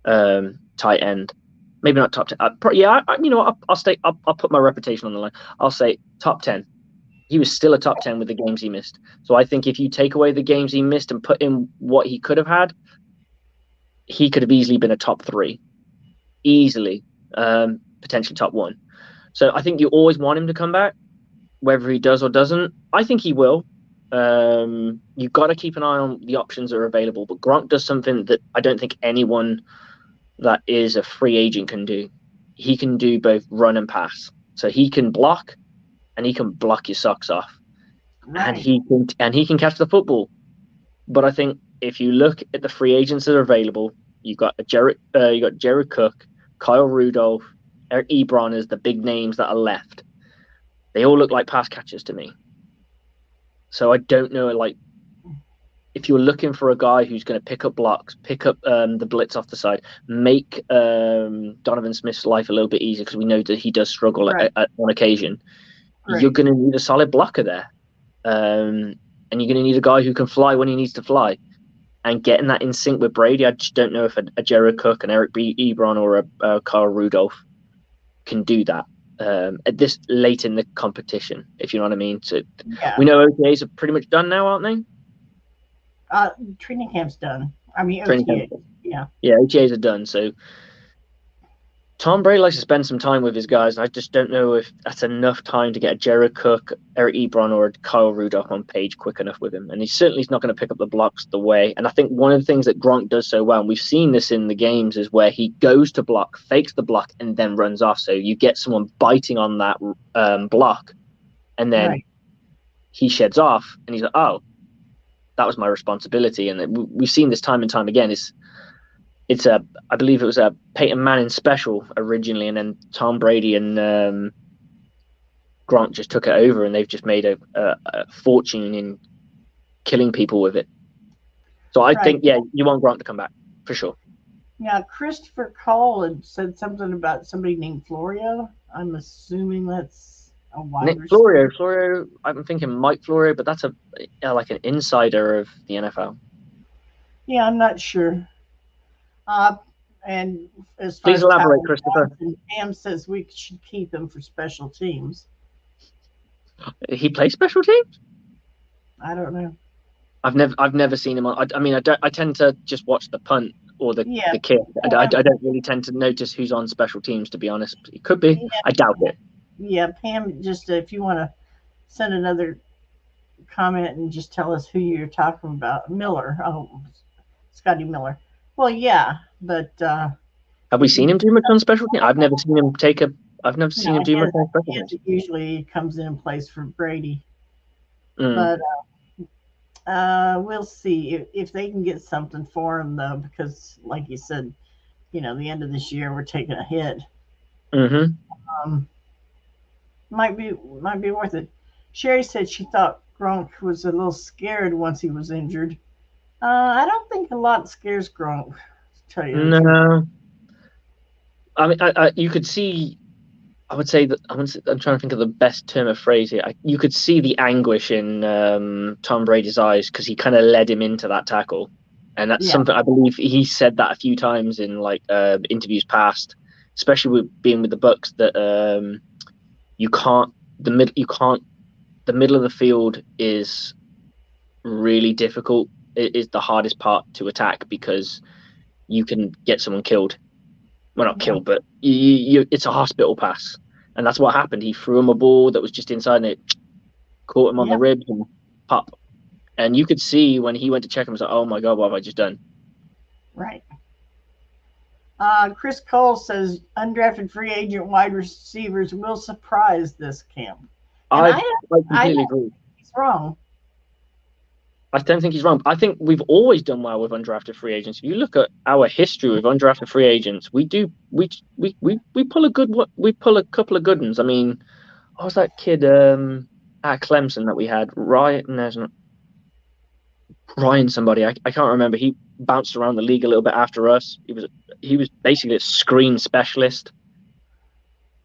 [SPEAKER 3] tight end. Maybe not top 10. I'll put my reputation on the line. I'll say top 10. He was still a top 10 with the games he missed. So I think if you take away the games he missed and put in what he could have had, he could have easily been a top 3. Easily. Potentially top 1. So I think you always want him to come back, whether he does or doesn't. I think he will. You've got to keep an eye on the options that are available. But Gronk does something that I don't think anyone that is a free agent can do. He can do both run and pass. So he can block, and he can block your socks off,
[SPEAKER 2] Right.
[SPEAKER 3] and he can catch the football. But I think if you look at the free agents that are available, you got Jared Cook, Kyle Rudolph, Eric Ebron as the big names that are left. They all look like pass catchers to me. So I don't know, like, if you're looking for a guy who's going to pick up blocks, pick up the blitz off the side, make Donovan Smith's life a little bit easier, because we know that he does struggle on occasion, you're going to need a solid blocker there. And you're going to need a guy who can fly when he needs to fly. And getting that in sync with Brady, I just don't know if a Jared Cook, an Eric Ebron, or a Kyle Rudolph can do that at this late in the competition, if you know what I mean. So we know OTAs are pretty much done now, aren't they?
[SPEAKER 2] Training camp's done. I mean, OTA. Yeah,
[SPEAKER 3] OTAs are done. So Tom Brady likes to spend some time with his guys, and I just don't know if that's enough time to get a Jared Cook, Eric Ebron, or a Kyle Rudolph on page quick enough with him. And he certainly is not going to pick up the blocks the way. And I think one of the things that Gronk does so well, and we've seen this in the games, is where he goes to block, fakes the block, and then runs off. So you get someone biting on that block, and then he sheds off, and he's like, oh, that was my responsibility. And we've seen this time and time again. It's I believe it was a Peyton Manning special originally, and then Tom Brady and Gronk just took it over, and they've just made a fortune in killing people with it. So I think, you want Gronk to come back for sure.
[SPEAKER 2] Now, Christopher Cole had said something about somebody named Florio. I'm assuming that's a wide receiver.
[SPEAKER 3] Florio. I'm thinking Mike Florio, but that's like an insider of the NFL.
[SPEAKER 2] Yeah, I'm not sure. And as far
[SPEAKER 3] Please elaborate, Christopher.
[SPEAKER 2] Pam says we should keep him for special teams.
[SPEAKER 3] He plays special teams?
[SPEAKER 2] I don't know.
[SPEAKER 3] I've never seen him on. I tend to just watch the punt or the kick. I don't really tend to notice who's on special teams, to be honest. It could be. Yeah. I doubt it.
[SPEAKER 2] Yeah, Pam, just if you want to send another comment and just tell us who you're talking about. Miller. Oh, Scotty Miller. Well, yeah, but
[SPEAKER 3] have we seen him do much on special teams? I've never seen him do much on special teams.
[SPEAKER 2] Usually comes in place for Brady, but we'll see if they can get something for him, though, because, like you said, the end of this year we're taking a hit. Might be worth it. Sherry said she thought Gronk was a little scared once he was injured. I don't think a lot scares Gronk, to tell you.
[SPEAKER 3] No. I mean, you could see, I would say that, I'm trying to think of the best term of phrase here. You could see the anguish in Tom Brady's eyes, because he kind of led him into that tackle. And that's something, I believe he said that a few times in interviews past, especially with being with the Bucs, that the middle of the field is really difficult. It is the hardest part to attack, because you can get someone killed. Well, not killed, but it's a hospital pass. And that's what happened. He threw him a ball that was just inside, and it caught him on the ribs and pop. And you could see when he went to check him, was like, oh my God, what have I just done?
[SPEAKER 2] Right. Chris Cole says undrafted free agent wide receivers will surprise this camp.
[SPEAKER 3] I completely agree.
[SPEAKER 2] He's wrong.
[SPEAKER 3] I don't think he's wrong. I think we've always done well with undrafted free agents. If you look at our history with undrafted free agents, we pull a couple of good ones. I mean, what was that kid at Clemson that we had? Ryan somebody. I can't remember. He bounced around the league a little bit after us. He was basically a screen specialist.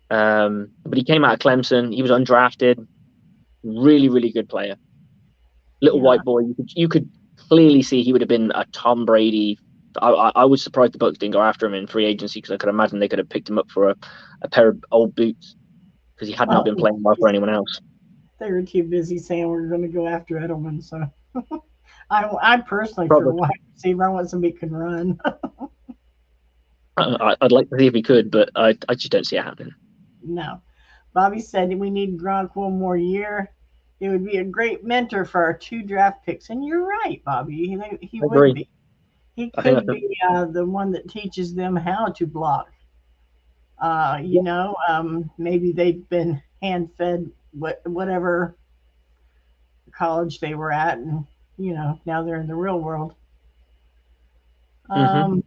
[SPEAKER 3] But he came out of Clemson. He was undrafted. Really, really good player. Little white boy. You could clearly see he would have been a Tom Brady. I was surprised the Bucs didn't go after him in free agency, because I could imagine they could have picked him up for a pair of old boots, because he had not been playing well for anyone else.
[SPEAKER 2] They were too busy saying we're going to go after Edelman. So I personally, for a wide receiver, I want somebody who can run.
[SPEAKER 3] I'd like to see if he could, but I just don't see it happening.
[SPEAKER 2] No. Bobby said we need Gronk one more year. It would be a great mentor for our 2 draft picks. And you're right, Bobby. He would be. He could be the one that teaches them how to block. Maybe they've been hand-fed whatever college they were at, and, now they're in the real world. I'm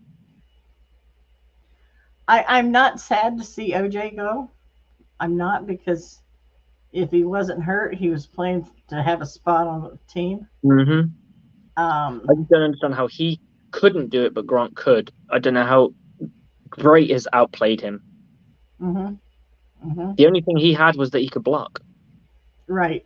[SPEAKER 2] not sad to see OJ go. I'm not, because if he wasn't hurt, he was playing to have a spot on the team.
[SPEAKER 3] Mm-hmm. I
[SPEAKER 2] Um,
[SPEAKER 3] just don't understand how he couldn't do it, but Grant could. I don't know how great has outplayed him.
[SPEAKER 2] hmm hmm
[SPEAKER 3] The only thing he had was that he could block.
[SPEAKER 2] Right.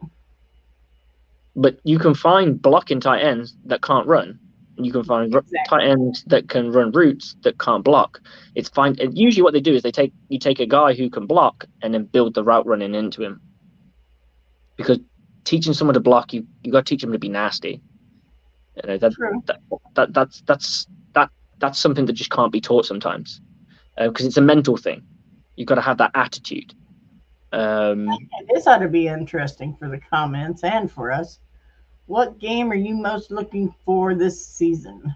[SPEAKER 3] But you can find blocking tight ends that can't run. And you can find tight
[SPEAKER 2] Exactly.
[SPEAKER 3] ends that can run routes that can't block. It's fine. And usually, what they do is you take a guy who can block and then build the route running into him. Because teaching someone to block, you got to teach them to be nasty. You know
[SPEAKER 2] True.
[SPEAKER 3] that's something that just can't be taught sometimes. Because it's a mental thing. You've got to have that attitude.
[SPEAKER 2] This ought to be interesting for the comments and for us. What game are you most looking for this season?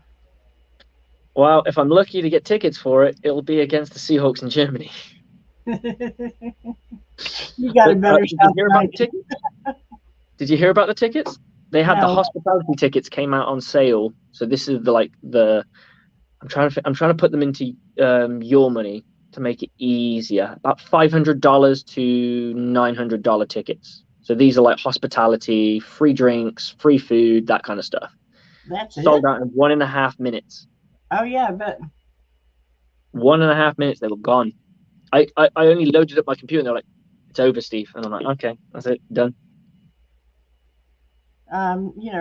[SPEAKER 3] Well, if I'm lucky to get tickets for it, it'll be against the Seahawks in Germany.
[SPEAKER 2] You got a
[SPEAKER 3] But,
[SPEAKER 2] better
[SPEAKER 3] did you
[SPEAKER 2] shot
[SPEAKER 3] hear
[SPEAKER 2] than I
[SPEAKER 3] about the
[SPEAKER 2] do.
[SPEAKER 3] tickets? Did you hear about the tickets? They had the
[SPEAKER 2] No.
[SPEAKER 3] hospitality tickets came out on sale. So this is the I'm trying to put them into your money to make it easier. About $500 to $900 tickets. So these are like hospitality, free drinks, free food, that kind of stuff.
[SPEAKER 2] That's it?
[SPEAKER 3] Sold out in 1.5 minutes.
[SPEAKER 2] Oh, yeah, I bet.
[SPEAKER 3] 1.5 minutes, they were gone. I only loaded up my computer and they're like, it's over, Steve. And I'm like, okay, that's it, done.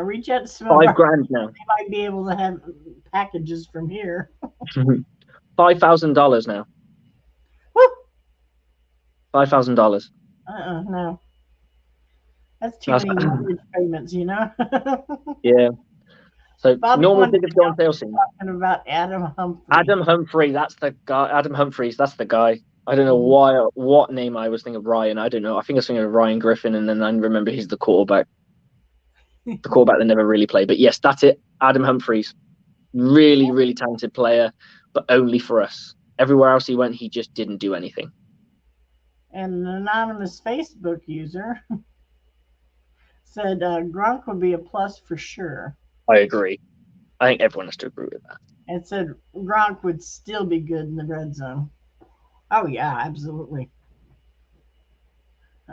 [SPEAKER 2] Reach out to some of our
[SPEAKER 3] $5,000 now.
[SPEAKER 2] they might be able to have packages from here.
[SPEAKER 3] $5,000 now.
[SPEAKER 2] Woo!
[SPEAKER 3] $5,000.
[SPEAKER 2] No. That's too
[SPEAKER 3] That's,
[SPEAKER 2] many mortgage payments,
[SPEAKER 3] yeah. So
[SPEAKER 2] Bobby
[SPEAKER 3] normal
[SPEAKER 2] wanted to
[SPEAKER 3] tickets go on
[SPEAKER 2] know
[SPEAKER 3] sale soon.
[SPEAKER 2] talking about Adam Humphrey.
[SPEAKER 3] Adam Humphrey, that's the guy. Adam Humphreys, that's the guy. I don't know what name I was thinking of. Ryan. I don't know. I think I was thinking of Ryan Griffin, and then I remember he's the quarterback. The quarterback that never really played. But yes, that's it. Adam Humphreys. Really, really talented player, but only for us. Everywhere else he went, he just didn't do anything.
[SPEAKER 2] And an anonymous Facebook user said Gronk would be a plus for sure.
[SPEAKER 3] I agree. I think everyone has to agree with that.
[SPEAKER 2] And said Gronk would still be good in the red zone. Oh, yeah, absolutely.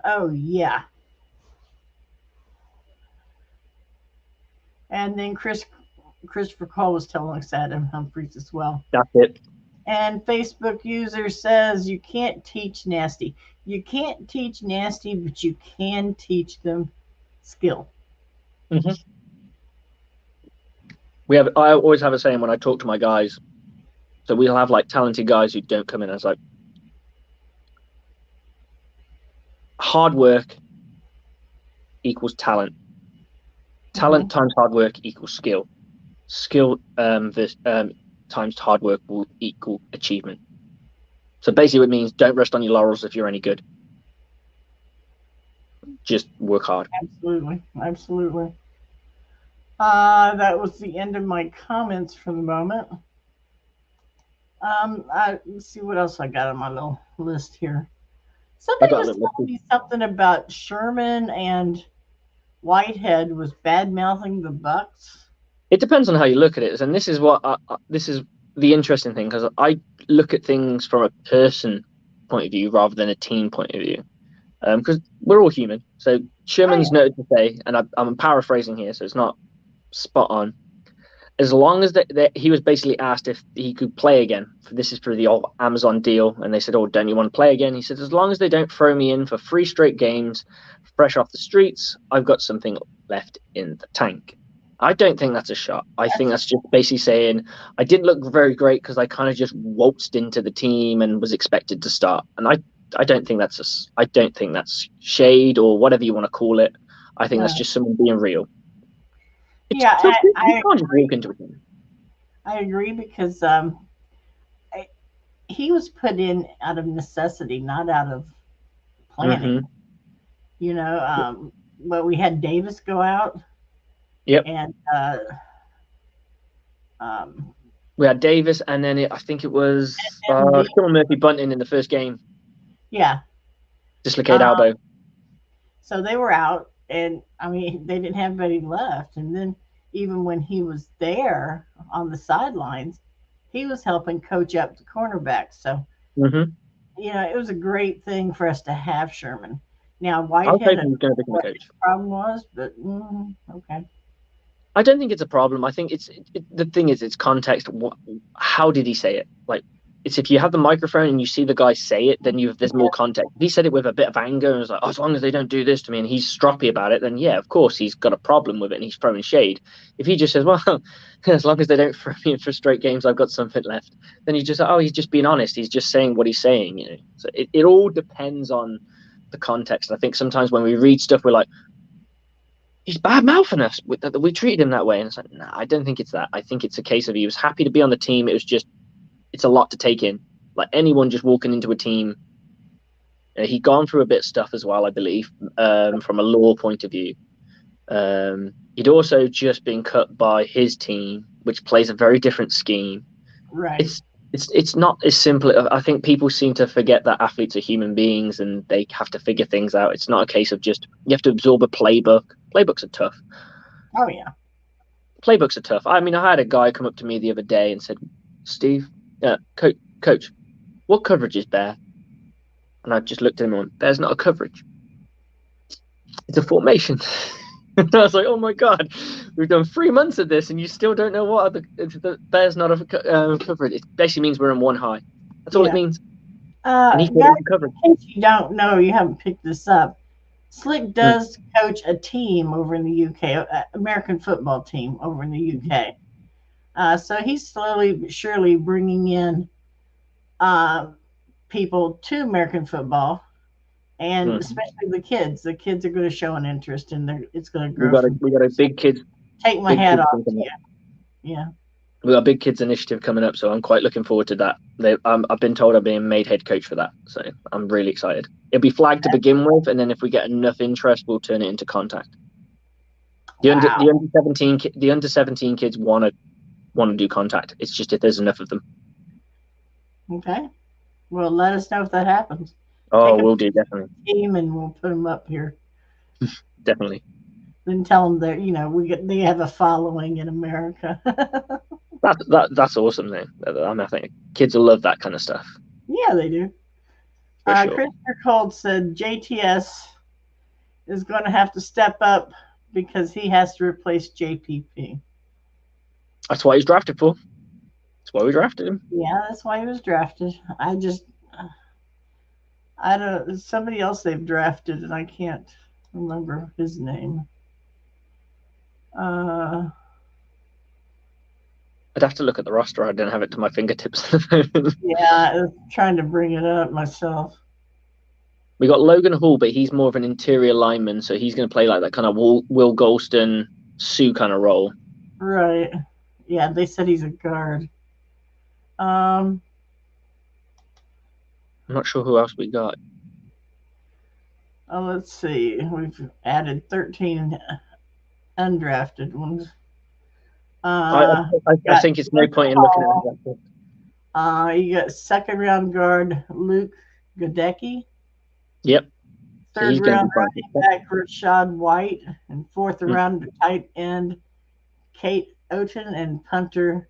[SPEAKER 2] Oh, yeah. And then Christopher Cole was telling us Adam Humphries as well.
[SPEAKER 3] That's it.
[SPEAKER 2] And Facebook user says you can't teach nasty. You can't teach nasty, but you can teach them skill.
[SPEAKER 3] Mm-hmm. I always have a saying when I talk to my guys. So we'll have like talented guys who don't come in as like hard work equals talent. Talent times hard work equals skill. Skill times hard work will equal achievement. So basically, it means don't rest on your laurels if you're any good. Just work hard.
[SPEAKER 2] Absolutely, absolutely. That was the end of my comments for the moment. Let's see what else I got on my little list here. Somebody was telling me something about Sherman and Whitehead was bad mouthing the Bucs.
[SPEAKER 3] It depends on how you look at it, and this is the interesting thing, because I look at things from a person point of view rather than a team point of view, because we're all human. So Sherman's noted to say, and I'm paraphrasing here, so it's not spot on. As long as he was basically asked if he could play again. This is for the old Amazon deal, and they said, "Oh, don't you want to play again?" He said, "As long as they don't throw me in for 3 straight games, fresh off the streets, I've got something left in the tank." I don't think that's a shot. I think that's just basically saying I didn't look very great because I kind of just waltzed into the team and was expected to start. And I don't think that's shade or whatever you want to call it. I think that's just someone being real.
[SPEAKER 2] Yeah,
[SPEAKER 3] you can't just walk into a team.
[SPEAKER 2] I agree because he was put in out of necessity, not out of planning.
[SPEAKER 3] Mm-hmm.
[SPEAKER 2] But we had Davis go out.
[SPEAKER 3] Yep.
[SPEAKER 2] And
[SPEAKER 3] we had Davis, and then I think it was Sean Murphy Bunting in the first game.
[SPEAKER 2] Yeah.
[SPEAKER 3] Dislocated elbow.
[SPEAKER 2] So they were out, and I mean they didn't have anybody left. And then even when he was there on the sidelines, he was helping coach up the cornerbacks. So it was a great thing for us to have Sherman. Now,
[SPEAKER 3] I was
[SPEAKER 2] Whitehead,
[SPEAKER 3] hoping he was going to become a
[SPEAKER 2] what
[SPEAKER 3] coach.
[SPEAKER 2] his problem was, but okay.
[SPEAKER 3] I don't think it's a problem. I think the thing is, it's context. How did he say it? Like, it's if you have the microphone and you see the guy say it, then there's more context. If he said it with a bit of anger and was like, oh, as long as they don't do this to me, and he's stroppy about it, then yeah, of course he's got a problem with it and he's throwing shade. If he just says, well, as long as they don't throw me in for straight games, I've got something left, then you just oh, he's just being honest. He's just saying what he's saying. You know, so it all depends on the context. I think sometimes when we read stuff, we're like, he's bad mouthing us. We treated him that way, and it's like, nah, I don't think it's that. I think it's a case of he was happy to be on the team. It was just, it's a lot to take in. Like anyone just walking into a team, he'd gone through a bit of stuff as well, I believe, from a law point of view. He'd also just been cut by his team, which plays a very different scheme.
[SPEAKER 2] Right.
[SPEAKER 3] It's not as simple. I think people seem to forget that athletes are human beings and they have to figure things out. It's not a case of just you have to absorb a playbook. Playbooks are tough.
[SPEAKER 2] Oh yeah.
[SPEAKER 3] Playbooks are tough. I mean, I had a guy come up to me the other day and said, "Steve, coach, what coverage is bear?" And I just looked at him and went, "Bear's not a coverage. It's a formation." And I was like, "Oh my god, we've done 3 months of this, and you still don't know what the bear's not a coverage. It basically means we're in one high. That's all it means." And he thought it was a coverage.
[SPEAKER 2] In case you don't know, you haven't picked this up. Slick does coach a team over in the UK, American football team over in the UK. So he's slowly but surely bringing in people to American football, and especially the kids. The kids are going to show an interest, and it's going to grow.
[SPEAKER 3] We got a big kids.
[SPEAKER 2] Take my hat off to you. Yeah.
[SPEAKER 3] We got a big kids initiative coming up, so I'm quite looking forward to that. I've been told I'm being made head coach for that, so I'm really excited. It'll be flagged to begin with, and then if we get enough interest, we'll turn it into contact. The under 17 kids want to do contact. It's just if there's enough of them.
[SPEAKER 2] Okay. Well, let us know if that happens.
[SPEAKER 3] Oh, we'll do, definitely.
[SPEAKER 2] Team, and we'll put them up here.
[SPEAKER 3] Definitely.
[SPEAKER 2] Then tell them that they have a following in America.
[SPEAKER 3] That's awesome, though. I think kids will love that kind of stuff.
[SPEAKER 2] Yeah, they do.
[SPEAKER 3] Sure.
[SPEAKER 2] Christopher Cold said JTS is going to have to step up because he has to replace JPP.
[SPEAKER 3] That's what he's drafted for. That's why we drafted him.
[SPEAKER 2] Yeah, that's why he was drafted. I don't. Somebody else they've drafted, and I can't remember his name.
[SPEAKER 3] I'd have to look at the roster. I don't have it to my fingertips.
[SPEAKER 2] Yeah, I was trying to bring it up myself.
[SPEAKER 3] We got Logan Hall, but he's more of an interior lineman, so he's going to play like that kind of Will Golston, Sue kind of role.
[SPEAKER 2] Right. Yeah, they said he's a guard. I'm
[SPEAKER 3] not sure who else we got.
[SPEAKER 2] Let's see. We've added 13 undrafted ones.
[SPEAKER 3] I think it's no point in looking at that.
[SPEAKER 2] You got second round guard Luke Godecki.
[SPEAKER 3] Yep.
[SPEAKER 2] Third round running back Rashad White, and fourth round tight end Kate Oten, and punter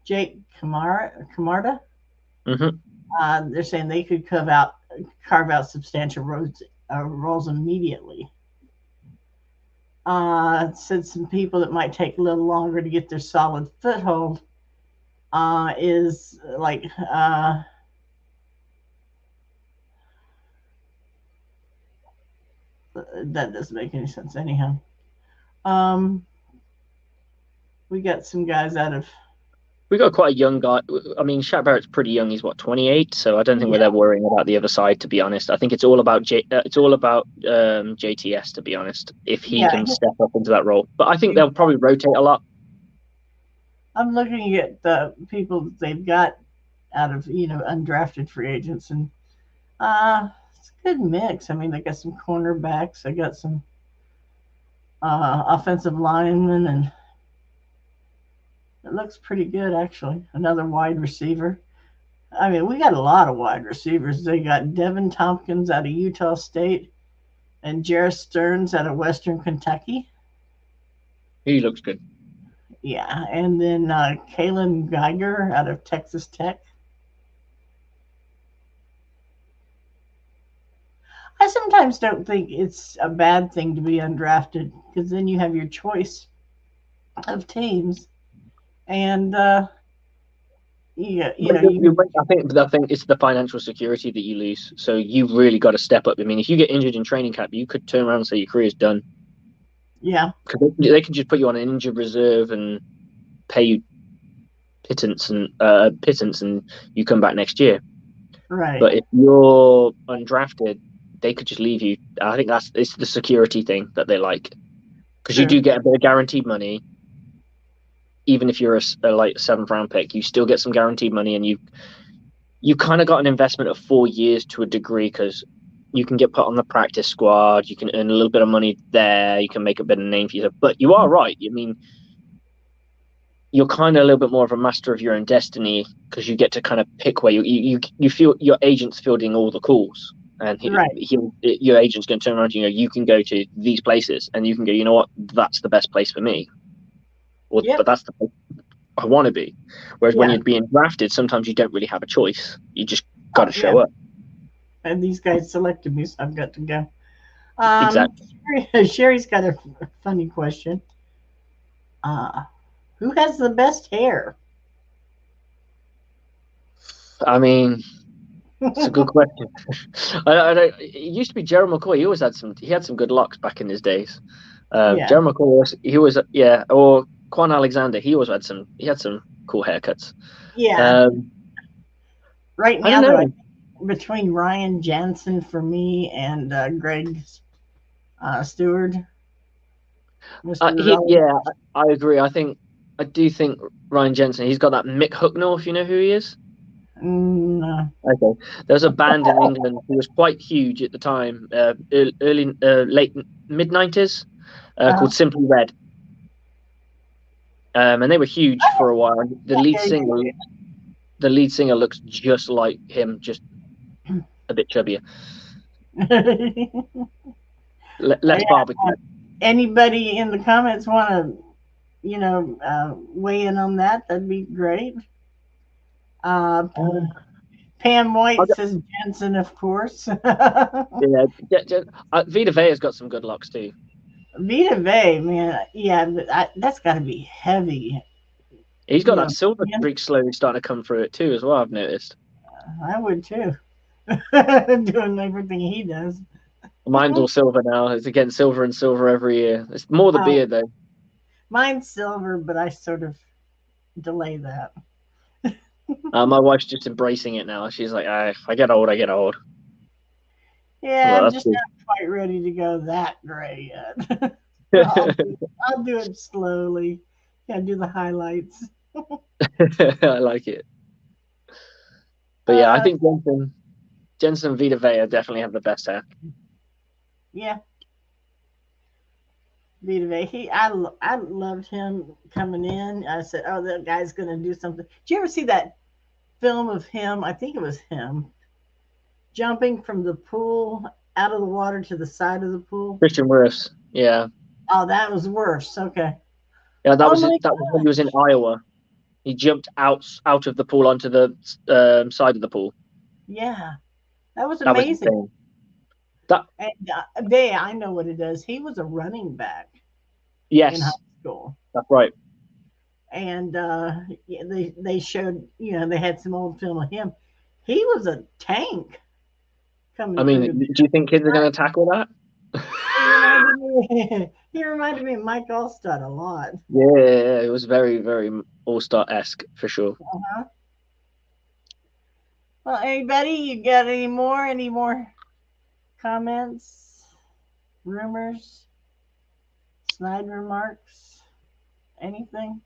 [SPEAKER 2] Jake Camarda. They're saying they could carve out substantial roles immediately. Said some people that might take a little longer to get their solid foothold is like that doesn't make any sense anyhow. We got some guys
[SPEAKER 3] we got quite a young guy. I mean, Shaq Barrett's pretty young. He's 28, so I don't think we're there worrying about the other side. To be honest, I think it's all about JTS. To be honest, if he can step up into that role, but I think they'll probably rotate a lot.
[SPEAKER 2] I'm looking at the people that they've got out of undrafted free agents, and it's a good mix. I mean, they got some cornerbacks, they got some offensive linemen, and it looks pretty good, actually. Another wide receiver. I mean, we got a lot of wide receivers. They got Devin Tompkins out of Utah State and Jarrett Stearns out of Western Kentucky.
[SPEAKER 3] He looks good.
[SPEAKER 2] Yeah, and then Kalen Geiger out of Texas Tech. I sometimes don't think it's a bad thing to be undrafted because then you have your choice of teams, and you
[SPEAKER 3] But
[SPEAKER 2] know you
[SPEAKER 3] I think it's the financial security that you lose. So you've really got to step up. I mean, if you get injured in training camp, you could turn around and say your career's done
[SPEAKER 2] yeah,
[SPEAKER 3] because they can just put you on an injured reserve and pay you pittance, and you come back next year.
[SPEAKER 2] right,
[SPEAKER 3] But if you're undrafted, they could just leave you. I think it's the security thing that they like because you
[SPEAKER 2] true,
[SPEAKER 3] do get a bit of guaranteed money. Even if you're a like seventh round pick, you still get some guaranteed money, and you kind of got an investment of 4 years to a degree because you can get put on the practice squad, you can earn a little bit of money there, you can make a bit of name for yourself. But you are right. I mean, you're kind of a little bit more of a master of your own destiny because you get to kind of pick where you feel your agent's fielding all the calls, and
[SPEAKER 2] right,
[SPEAKER 3] your agent's going to turn around to you. You can go to these places, and you can go. You know what? That's the best place for me,
[SPEAKER 2] yep,
[SPEAKER 3] but that's the place I want to be. Whereas when
[SPEAKER 2] yeah,
[SPEAKER 3] you're being drafted, sometimes you don't really have a choice. You just got
[SPEAKER 2] oh
[SPEAKER 3] to
[SPEAKER 2] yeah.
[SPEAKER 3] show up.
[SPEAKER 2] And these guys selected me, so I've got to go. Um,
[SPEAKER 3] Exactly.
[SPEAKER 2] Sherry's got a funny question. Uh, who has the best hair?
[SPEAKER 3] I mean, it's a good question. I don't, it used to be Gerald McCoy. He had some good locks back in his days.
[SPEAKER 2] Yeah,
[SPEAKER 3] Gerald McCoy yeah, or Quan Alexander. He had some cool haircuts.
[SPEAKER 2] yeah.
[SPEAKER 3] Um,
[SPEAKER 2] Right
[SPEAKER 3] I don't
[SPEAKER 2] now, though,
[SPEAKER 3] know.
[SPEAKER 2] between Ryan Jansen for me and Greg Stewart, Mr. Relevant.
[SPEAKER 3] Yeah, I agree. I do think Ryan Jensen. He's got that Mick Hucknall, if you know who he is.
[SPEAKER 2] No.
[SPEAKER 3] Okay, there's a band in England who was quite huge at the time, late mid 90s,
[SPEAKER 2] Uh,
[SPEAKER 3] called Simply Red. And they were huge for a while. And
[SPEAKER 2] okay.
[SPEAKER 3] the lead singer looks just like him, just a bit chubbier, less
[SPEAKER 2] Yeah.
[SPEAKER 3] barbecue.
[SPEAKER 2] Anybody in the comments want to, weigh in on that? That'd be great. Uh,
[SPEAKER 3] Um,
[SPEAKER 2] Pam
[SPEAKER 3] I
[SPEAKER 2] White
[SPEAKER 3] got-
[SPEAKER 2] says Jensen, of course. Vita
[SPEAKER 3] Vita Vea's got some good locks too.
[SPEAKER 2] Vey, man, yeah, but that's got to be heavy.
[SPEAKER 3] He's got
[SPEAKER 2] You
[SPEAKER 3] that
[SPEAKER 2] know,
[SPEAKER 3] silver
[SPEAKER 2] yeah,
[SPEAKER 3] streak slowly starting to come through it too, as well. I've noticed.
[SPEAKER 2] I would too. Doing everything he does.
[SPEAKER 3] Mine's all silver now. It's getting silver and silver every year. It's more the
[SPEAKER 2] Uh,
[SPEAKER 3] beard though.
[SPEAKER 2] Mine's silver, but I sort of delay that.
[SPEAKER 3] My wife's just embracing it now. She's like, if I get old, I get old.
[SPEAKER 2] Yeah,
[SPEAKER 3] Well,
[SPEAKER 2] I'm
[SPEAKER 3] that's
[SPEAKER 2] just
[SPEAKER 3] good.
[SPEAKER 2] not quite ready to go that gray yet. I'll do it slowly. Yeah, do the highlights.
[SPEAKER 3] I like it. But yeah, I
[SPEAKER 2] Uh,
[SPEAKER 3] think Jensen and Vita Vea definitely have the best hair.
[SPEAKER 2] yeah, Vita Vey. I loved him coming in. I said, oh, that guy's gonna do something. Did you ever see that film of him? I think it was him jumping from the pool out of the water to the side of the pool.
[SPEAKER 3] Christian Wirfs. Yeah.
[SPEAKER 2] Oh, that was worse. Okay.
[SPEAKER 3] Yeah,
[SPEAKER 2] Oh my
[SPEAKER 3] that was when he was in
[SPEAKER 2] gosh.
[SPEAKER 3] Iowa. He jumped out of the pool onto the side of the pool.
[SPEAKER 2] Yeah, that was
[SPEAKER 3] That was
[SPEAKER 2] amazing.
[SPEAKER 3] insane. That
[SPEAKER 2] And they, I know what it does. He was a running back in high
[SPEAKER 3] yes,
[SPEAKER 2] school,
[SPEAKER 3] that's right.
[SPEAKER 2] and yeah, they showed, they had some old film of him. He was a tank
[SPEAKER 3] I
[SPEAKER 2] coming
[SPEAKER 3] mean,
[SPEAKER 2] through
[SPEAKER 3] do you think kids are going to tackle that?
[SPEAKER 2] he reminded me of Mike Allstott a lot.
[SPEAKER 3] Yeah, it was very, very All-Star-esque for sure.
[SPEAKER 2] Uh-huh. Well, anybody, you got any more comments, rumors, snide remarks, anything?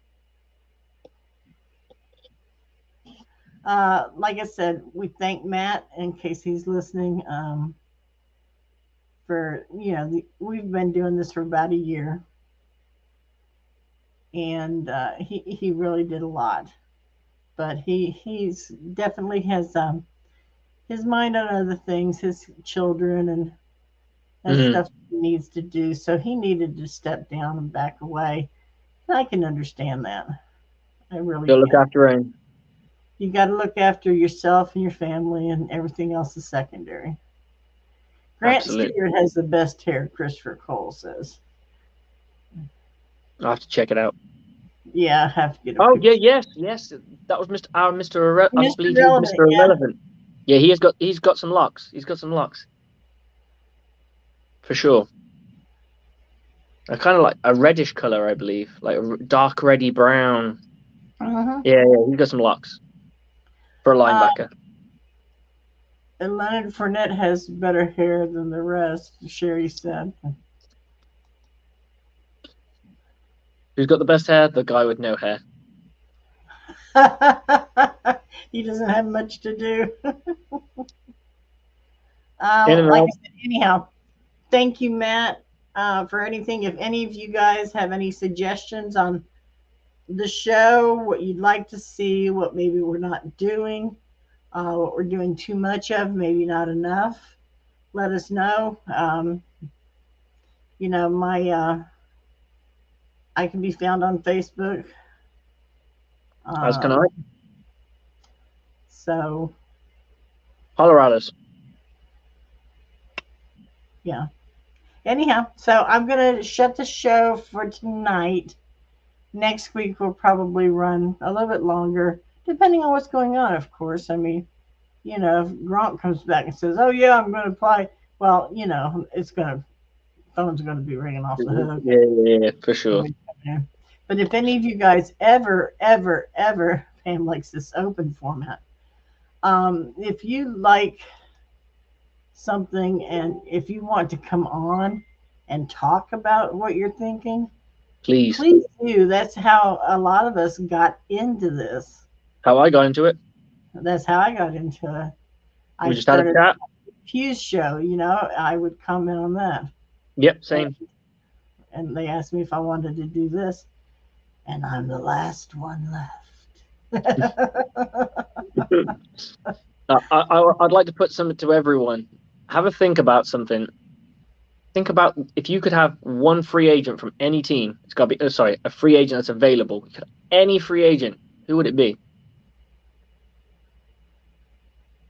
[SPEAKER 2] Like I said, we thank Matt in case he's listening. For we've been doing this for about a year, and he really did a lot. But he's definitely has his mind on other things, his children and
[SPEAKER 3] Mm-hmm.
[SPEAKER 2] stuff he needs to do. So he needed to step down and back away. And I can understand that. I really
[SPEAKER 3] Go look
[SPEAKER 2] can.
[SPEAKER 3] after him.
[SPEAKER 2] You got to look after yourself and your family, and everything else is secondary. Grant
[SPEAKER 3] Absolutely.
[SPEAKER 2] Stewart has the best hair, Christopher Cole says.
[SPEAKER 3] I'll have to check it out.
[SPEAKER 2] Yeah, I have to get a
[SPEAKER 3] Oh
[SPEAKER 2] picture.
[SPEAKER 3] yeah, yes. That was Mr. I
[SPEAKER 2] Mr.
[SPEAKER 3] believe he was
[SPEAKER 2] Relevant,
[SPEAKER 3] Mr.
[SPEAKER 2] yeah.
[SPEAKER 3] Irrelevant. Yeah, he's got some locks. He's got some locks. For sure. A kind of like a reddish color, I believe. Like a dark reddy brown.
[SPEAKER 2] Uh-huh.
[SPEAKER 3] Yeah, he's got some locks. For a linebacker.
[SPEAKER 2] And Leonard Fournette has better hair than the rest, Sherry said.
[SPEAKER 3] Who's got the best hair? The guy with no hair.
[SPEAKER 2] He doesn't have much to do.
[SPEAKER 3] In and
[SPEAKER 2] Like I
[SPEAKER 3] out.
[SPEAKER 2] said, anyhow, thank you, Matt, for anything. If any of you guys have any suggestions on the show, what you'd like to see, what maybe we're not doing, what we're doing too much of, maybe not enough, let us know. My I can be found on Facebook.
[SPEAKER 3] As can I.
[SPEAKER 2] Um, so
[SPEAKER 3] Colorado's.
[SPEAKER 2] yeah. Anyhow, so I'm gonna shut the show for tonight. Next week we'll probably run a little bit longer, depending on what's going on, of course. I mean, if Gronk comes back and says, "Oh yeah, I'm gonna play," well, phone's gonna be ringing off the hook.
[SPEAKER 3] Yeah, for sure.
[SPEAKER 2] But if any of you guys ever, ever, ever, Pam likes this open format. If you like something and if you want to come on and talk about what you're thinking,
[SPEAKER 3] Please.
[SPEAKER 2] please do. That's how a lot of us got into this.
[SPEAKER 3] How I got into it.
[SPEAKER 2] That's how I got into it. I
[SPEAKER 3] We just had a
[SPEAKER 2] started
[SPEAKER 3] chat.
[SPEAKER 2] Hughes show, I would comment on that.
[SPEAKER 3] Yep, same.
[SPEAKER 2] And they asked me if I wanted to do this, and I'm the last one left.
[SPEAKER 3] I'd like to put something to everyone. Have a think about something. Think about if you could have one free agent from any team. It's got to be, a free agent that's available. Any free agent. Who would it be?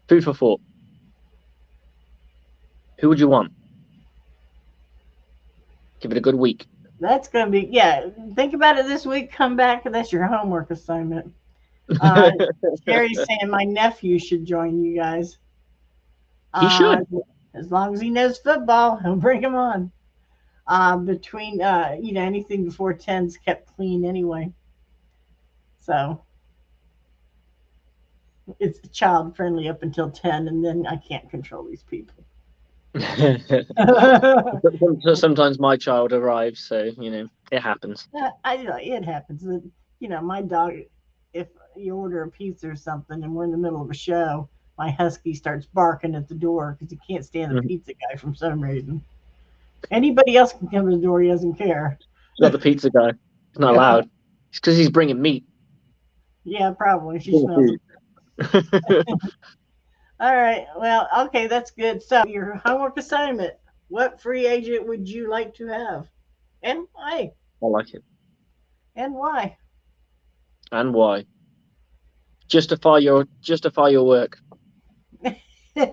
[SPEAKER 3] Food for thought. Who would you want? Give it a good week.
[SPEAKER 2] That's going to be, think about it this week. Come back, and that's your homework assignment. Sherry's saying my nephew should join you guys.
[SPEAKER 3] He should.
[SPEAKER 2] As long as he knows football, he'll bring him on. Between, anything before 10's kept clean anyway. So it's child friendly up until 10, and then I can't control these people.
[SPEAKER 3] Sometimes my child arrives, so it happens.
[SPEAKER 2] It happens. My dog. If you order a pizza or something, and we're in the middle of a show, my husky starts barking at the door because he can't stand the pizza guy for some reason. Anybody else can come to the door; he doesn't care.
[SPEAKER 3] Not the pizza guy. He's not allowed. It's because he's bringing meat.
[SPEAKER 2] Yeah, probably. She smells it. All right. Well, okay, that's good. So your homework assignment: what free agent would you like to have, and why?
[SPEAKER 3] I like it.
[SPEAKER 2] And why?
[SPEAKER 3] And why? Justify your work.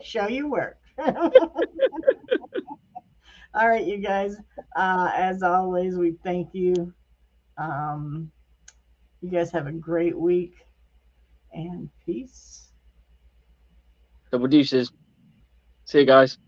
[SPEAKER 2] Show your work. All right, you guys. As always, we thank you. You guys have a great week, and peace.
[SPEAKER 3] Double deuces. See you guys.